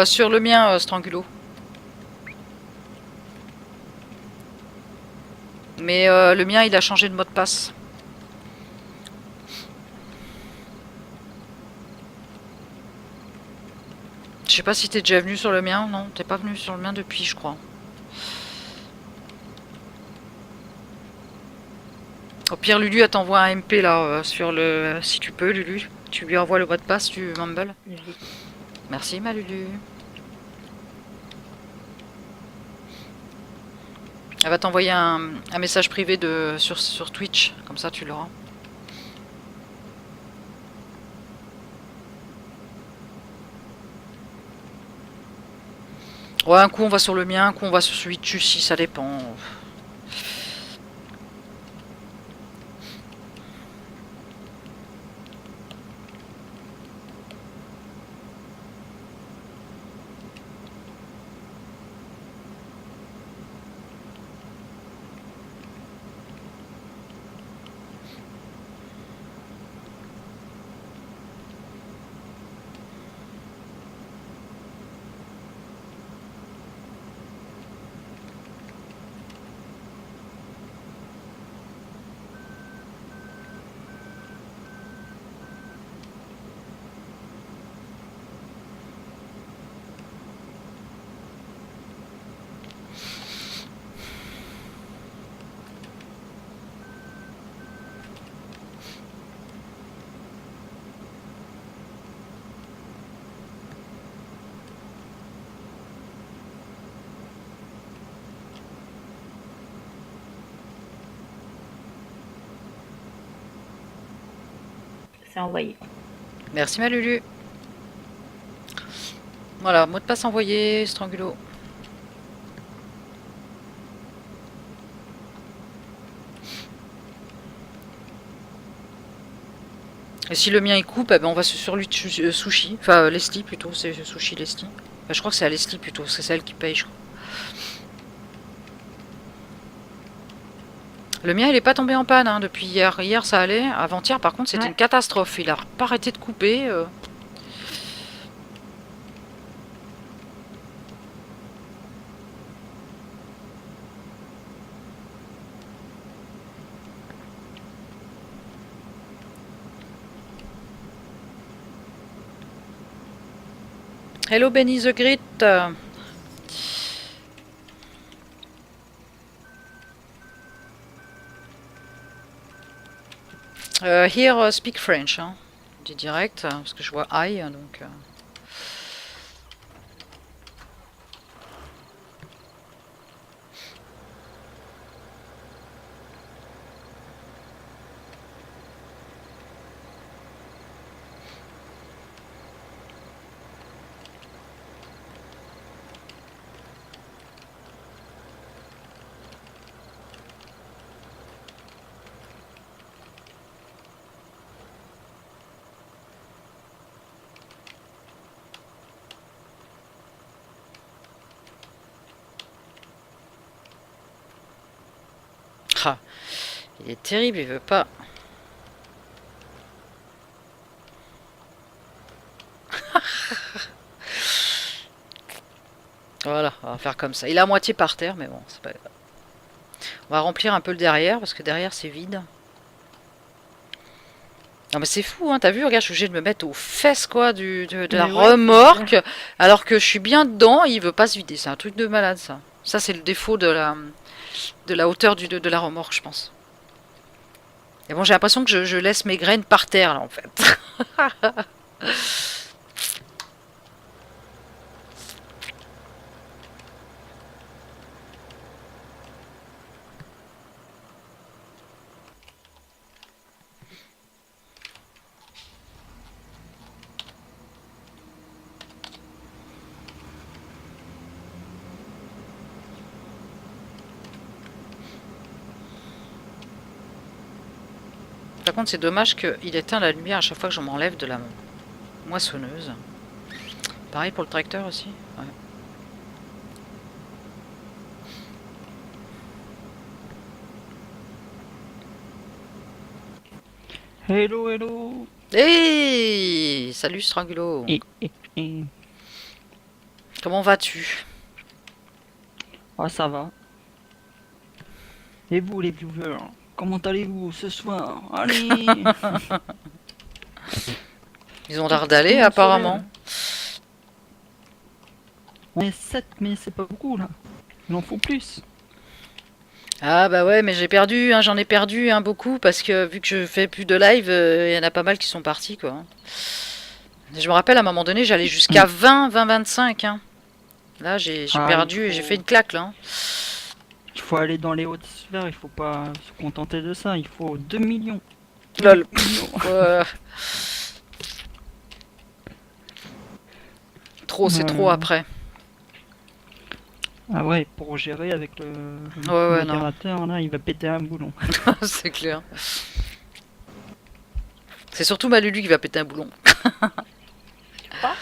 sur le mien, Strangulo. Mais le mien, il a changé de mot de passe. Je sais pas si t'es déjà venu sur le mien. Non, t'es pas venu sur le mien depuis, je crois. Au pire, Lulu, elle t'envoie un MP là sur le... Si tu peux, Lulu. Tu lui envoies le mot de passe du Mumble. Oui. Merci, ma Lulu. Elle va t'envoyer un message privé sur Twitch. Comme ça, tu l'auras. Ouais, un coup on va sur le mien, un coup on va sur celui de Tussi, ça dépend. c'est envoyé. Merci ma Lulu. Voilà, mot de passe envoyé, Strangulo. Et si le mien il coupe, eh ben on va sur lui Sushi. Enfin, Leslie plutôt, c'est Sushi Leslie. Enfin, je crois que c'est à Leslie plutôt, c'est celle qui paye, je crois. Le mien il est pas tombé en panne hein, depuis hier. Hier ça allait. Avant-hier par contre c'était Ouais. une catastrophe. Il a pas arrêté de couper. Hello Benny the Grit. Here speak French. Hein. Du direct, parce que je vois I donc. Ah, il est terrible, il veut pas. Voilà, on va faire comme ça. Il est à moitié par terre, mais bon, c'est pas grave. On va remplir un peu le derrière, parce que derrière c'est vide. Non mais c'est fou, hein, t'as vu, regarde, je suis obligée de me mettre aux fesses, quoi, de la Mais ouais, remorque, alors que je suis bien dedans, il veut pas se vider. C'est un truc de malade, ça. Ça, c'est le défaut de la hauteur de la remorque, je pense. Et bon, j'ai l'impression que je laisse mes graines par terre, là, en fait. Par contre, c'est dommage qu'il éteint la lumière à chaque fois que je m'enlève de la moissonneuse. Pareil pour le tracteur aussi. Ouais. Hello, hello. Hey, salut Strangulo. Et. Comment vas-tu? Ah, ça va. Et vous, les viewers, comment allez-vous ce soir? Allez. Ils ont l'air d'aller, apparemment. On est 7, mais c'est pas beaucoup, là. Il en faut plus. Ah bah ouais, mais j'ai perdu, hein, j'en ai perdu hein, beaucoup parce que vu que je fais plus de live, il y en a pas mal qui sont partis quoi. Je me rappelle à un moment donné, j'allais jusqu'à 25. Hein. Là, j'ai perdu et j'ai fait une claque là. Hein. Il faut aller dans les hautes sphères, il faut pas se contenter de ça, il faut 2 millions. Lol. Trop, c'est trop après. Ah ouais, pour gérer avec le modérateur, là, il va péter un boulon. C'est clair. C'est surtout ma Lulu qui va péter un boulon. Pas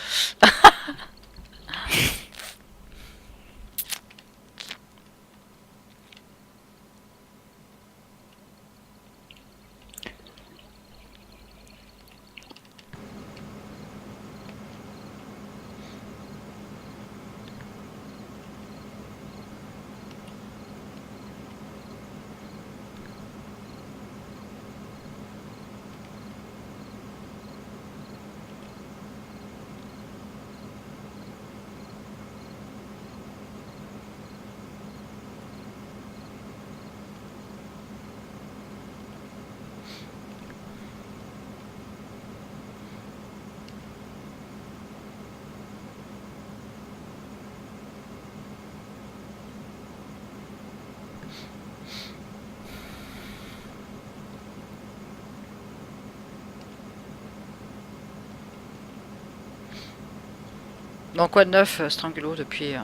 Bon, quoi de neuf, Strangulo, depuis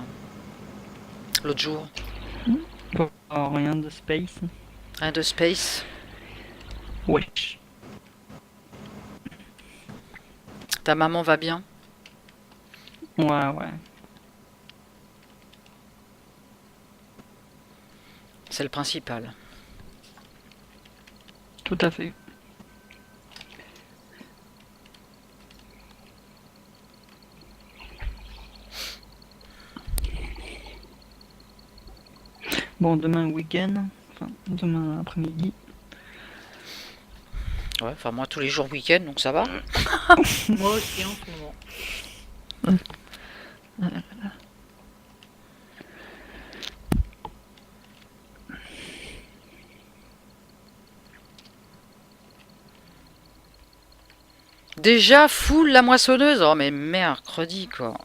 l'autre jour? Rien de space. Rien de space. Wesh. Ta maman va bien? Ouais. C'est le principal. Tout à fait. Bon, demain week-end. Enfin, demain après-midi. Ouais, enfin moi tous les jours week-end, donc ça va. Moi aussi en ce moment. Déjà full la moissonneuse. Oh mais mercredi quoi.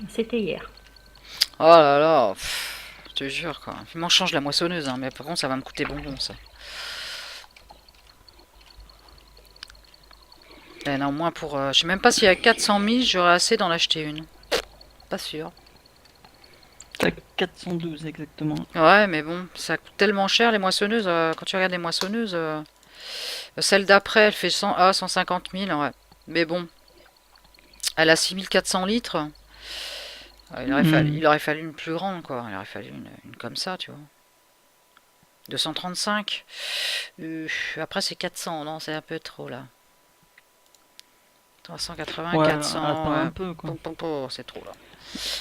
C'était hier. Oh là là. Je te jure quoi. Il m'en change la moissonneuse, hein, mais par contre ça va me coûter bonbon ça. Et non, moins pour... je sais même pas s'il y a 400 000, j'aurais assez d'en acheter une. Pas sûr. T'as 412 exactement. Ouais, mais bon, ça coûte tellement cher les moissonneuses. Quand tu regardes les moissonneuses, celle d'après, elle fait 150 000, ouais. Mais bon, elle a 6400 litres. Il aurait fallu une plus grande, quoi. Il aurait fallu une comme ça, tu vois. 235. Après, c'est 400, non, c'est un peu trop, là. 380, Ouais, 400, attends un peu quoi. c'est trop, là.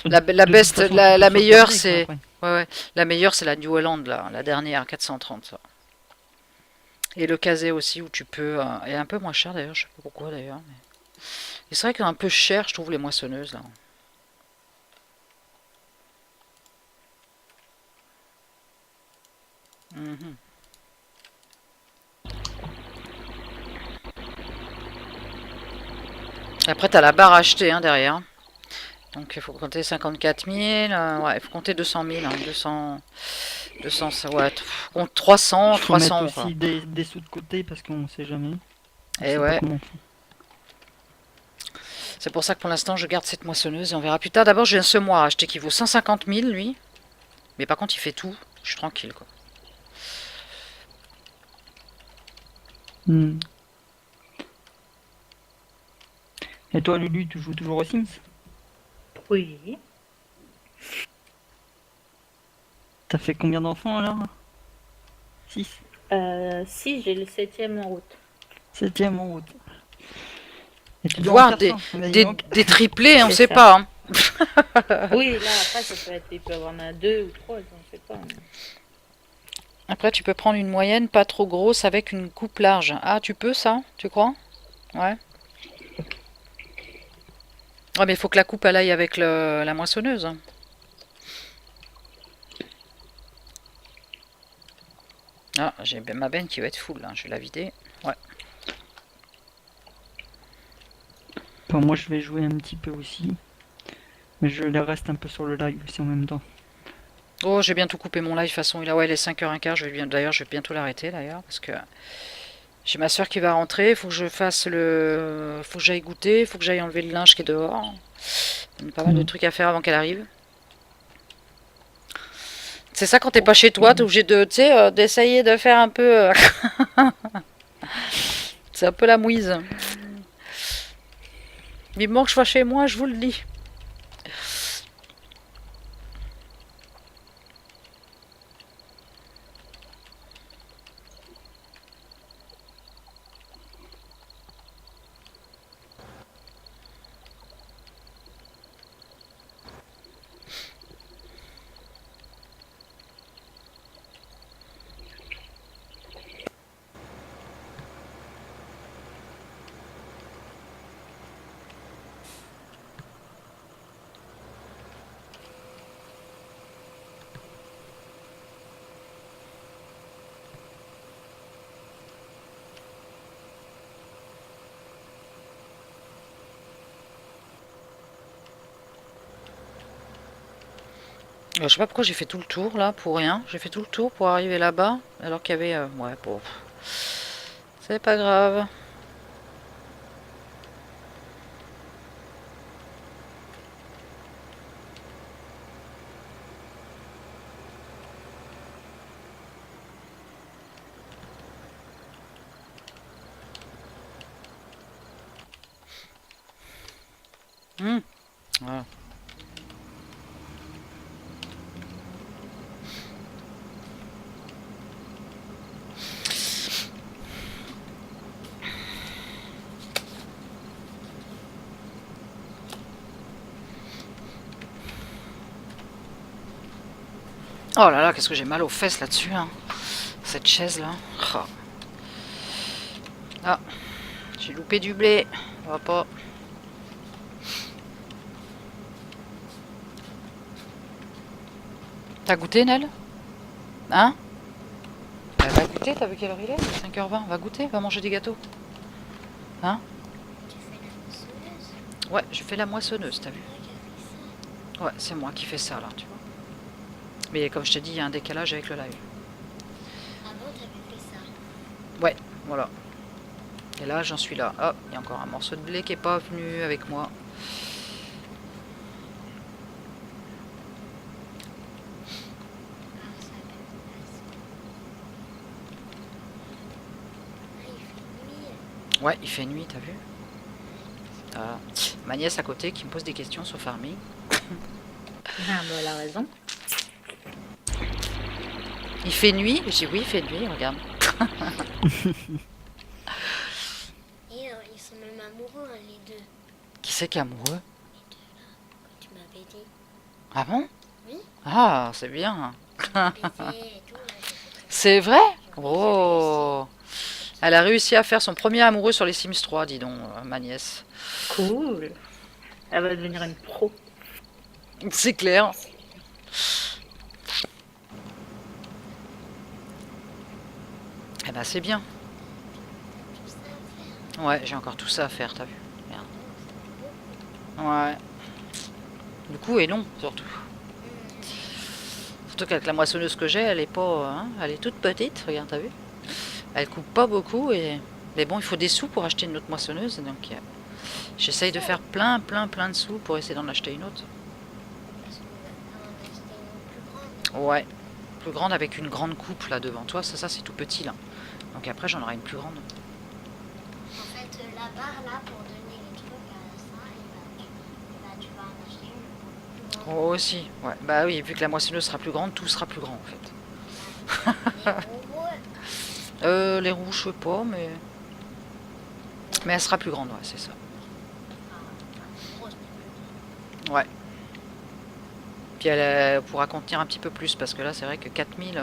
La De toute façon, la tu peux meilleure, sauvegarder, c'est... quoi, Ouais. La meilleure, c'est la New Holland, là. La dernière, 430, ça. Et le casé aussi, où tu peux... et un peu moins cher, d'ailleurs. Je sais pas pourquoi, d'ailleurs. Mais... Et c'est vrai qu'un peu cher, je trouve, les moissonneuses, là. Mhm. Après, t'as la barre achetée, hein, derrière. Donc, il faut compter 54 000. Ouais, il faut compter 200 000. Hein, 200, ouais. Compte 300, Il faut mettre 300. aussi Quoi. des sous de côté parce qu'on sait jamais. On Et sait pas ouais. comment on fait. C'est pour ça que pour l'instant, je garde cette moissonneuse et on verra plus tard. D'abord, j'ai un semoir acheté qui vaut 150 000, lui. Mais par contre, il fait tout. Je suis tranquille, quoi. Hmm. Et toi, Lulu, tu joues toujours aux Sims? Oui. T'as fait combien d'enfants alors? 6. Si, j'ai le 7e en route. 7e en route. Et tu dois en Voir faire des, 100. des triplés, on C'est sait ça. pas. Hein. Oui, là, après, ça peut être, il peut y avoir 2 ou 3, je ne sais pas. Après, tu peux prendre une moyenne pas trop grosse avec une coupe large. Ah, tu peux ça? Tu crois? Ouais. Ouais, mais il faut que la coupe elle aille avec la moissonneuse. Hein. Ah, j'ai ma benne qui va être full. Hein. Je vais la vider. Ouais. Enfin, moi, je vais jouer un petit peu aussi. Mais je reste un peu sur le live aussi en même temps. Oh, j'ai bientôt coupé mon live. De toute façon, il est 5h15. D'ailleurs, je vais bientôt l'arrêter d'ailleurs. Parce que j'ai ma soeur qui va rentrer. Il faut que je fasse le. Faut que j'aille goûter. Il faut que j'aille enlever le linge qui est dehors. Il y a pas mal de trucs à faire avant qu'elle arrive. C'est ça quand t'es pas chez toi, t'es obligé de, tu sais, d'essayer de faire un peu. C'est un peu la mouise. Vivement que je sois chez moi, je vous le dis. Je sais pas pourquoi j'ai fait tout le tour là pour rien. J'ai fait tout le tour pour arriver là-bas alors qu'il y avait. Ouais, bon. C'est pas grave. Voilà. Oh là là, qu'est-ce que j'ai mal aux fesses là-dessus, hein. Cette chaise là. Oh. Ah, j'ai loupé du blé. On va pas. T'as goûté, Nel? Hein? Bah, va goûter, t'as vu quelle heure il est? 5h20, va goûter, va manger des gâteaux. Hein? Tu fais la moissonneuse? Ouais, je fais la moissonneuse, t'as vu? Moi qui a fait ça. Ouais, c'est moi qui fais ça là, tu vois. Mais comme je t'ai dit, il y a un décalage avec le live. Ah bon, t'avais fait ça? Ouais, voilà. Et là, j'en suis là. Oh, il y a encore un morceau de blé qui est pas venu avec moi. Ah, ça a même place. Ah, il fait nuit. Ouais, il fait nuit, t'as vu? Voilà. Ma nièce à côté qui me pose des questions sur Farming. Ah, bah, elle a raison. Il fait nuit? Je dis oui, il fait nuit, regarde. Et ils sont même amoureux, hein, les deux. Qui c'est qui est amoureux? Quand tu m'avais dit. Ah bon? Oui. Ah, c'est bien. Baiser et tout. Là, j'ai fait comme ça. C'est vrai? Oui, Oh! Elle a réussi à faire son premier amoureux sur les Sims 3, dis donc, ma nièce. Cool. Elle va devenir une pro. C'est clair. Eh ben c'est bien. tout ça à faire. Ouais, j'ai encore tout ça à faire, t'as vu? Merde. Ouais. Le coup est long, surtout. Surtout qu'avec la moissonneuse que j'ai, elle est pas, hein, elle est toute petite, regarde, t'as vu? Elle coupe pas beaucoup et... Mais bon, il faut des sous pour acheter une autre moissonneuse, donc j'essaye de faire plein de sous pour essayer d'en acheter une autre. Parce qu'on va en acheter une plus grande. Ouais, plus grande avec une grande coupe là devant toi, ça c'est tout petit là. Donc après j'en aurai une plus grande. En fait, la barre là, pour donner les trucs à ça, tu vas en acheter une plus grande. Oh aussi, ouais. Bah oui, vu que la moissonneuse sera plus grande, tout sera plus grand en fait. Les roues, Les roues, je sais pas, mais... Mais elle sera plus grande, ouais, c'est ça. grosses. Ouais. Puis elle pourra contenir un petit peu plus, parce que là c'est vrai que 4000...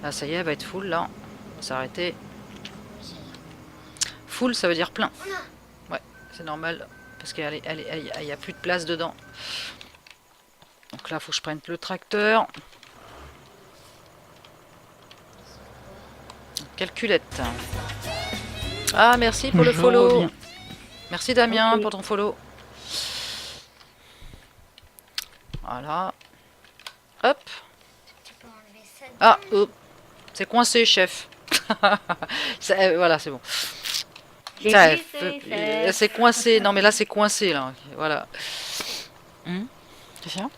là ça y est, elle va être full là. On va s'arrêter. Full, ça veut dire plein. Ouais, c'est normal, parce qu'il y a plus de place dedans. Donc là, faut que je prenne le tracteur. Calculette. Ah, merci pour le Je follow. reviens. Merci Damien Ok. pour ton follow. Voilà. Hop. Tu peux enlever ça. Ah, oh. C'est coincé, chef. Voilà, c'est bon. J'ai Ça, dit, c'est- c'est coincé. Non, mais là, c'est coincé, là. Voilà. C'est ça? On enlève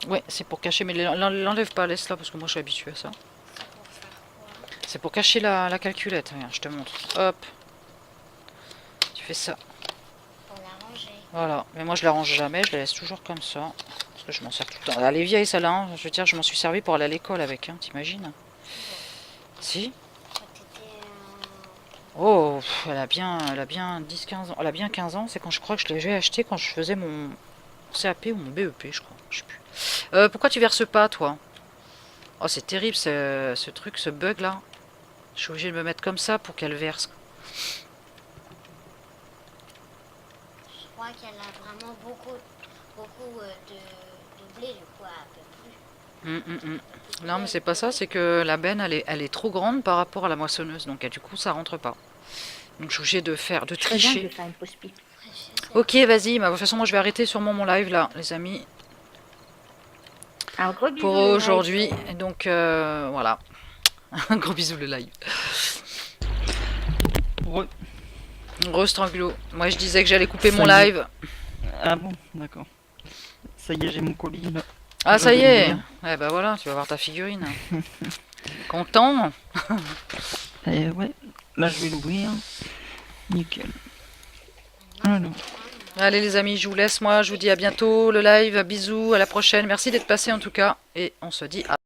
ça. Ouais, c'est pour cacher. Mais l'enlève pas, laisse-la, parce que moi, je suis habitué à ça. C'est pour faire quoi? C'est pour cacher la calculette. Regarde, je te montre. Hop. Tu fais ça. Pour la ranger. Voilà. Mais moi, je la range jamais. Je la laisse toujours comme ça. Parce que je m'en sers tout le temps. Elle est vieille, celle-là. Hein. Je veux dire, je m'en suis servi pour aller à l'école avec. Hein. T'imagines? Si. Quand t'étais Oh, pff, elle a bien 10-15 ans. Elle a bien 15 ans. C'est quand je crois que je l'ai acheté quand je faisais mon CAP ou mon BEP, je crois. Je sais plus. Pourquoi tu verses pas, toi? Oh, c'est terrible, ce truc, ce bug-là. Je suis obligée de me mettre comme ça pour qu'elle verse. je crois qu'elle a vraiment beaucoup de blé, du coup, elle peut plus. Non, mais c'est pas ça, c'est que la benne, elle est trop grande par rapport à la moissonneuse. Donc, du coup, ça rentre pas. Donc, je suis obligée de Très bien, je tricher. vais faire une pause pipe. Ok, vas-y. Bah, de toute façon, moi, je vais arrêter sûrement mon live, là, les amis. Un gros bisou. Pour les mecs. aujourd'hui. Et donc, voilà. Un gros bisou, le live. Re- Re-strangulo. Moi, je disais que j'allais couper Ça mon y est. live. Ah bon, d'accord. Ça y est, j'ai mon colis là. Ah, ça y Je vais est. l'ouvrir. Ouais, bah voilà, tu vas voir ta figurine. Content? Ouais, là je vais l'ouvrir. Nickel. Alors, Allez les amis, je vous laisse, moi je vous dis à bientôt le live, bisous, à la prochaine, merci d'être passé en tout cas, et on se dit à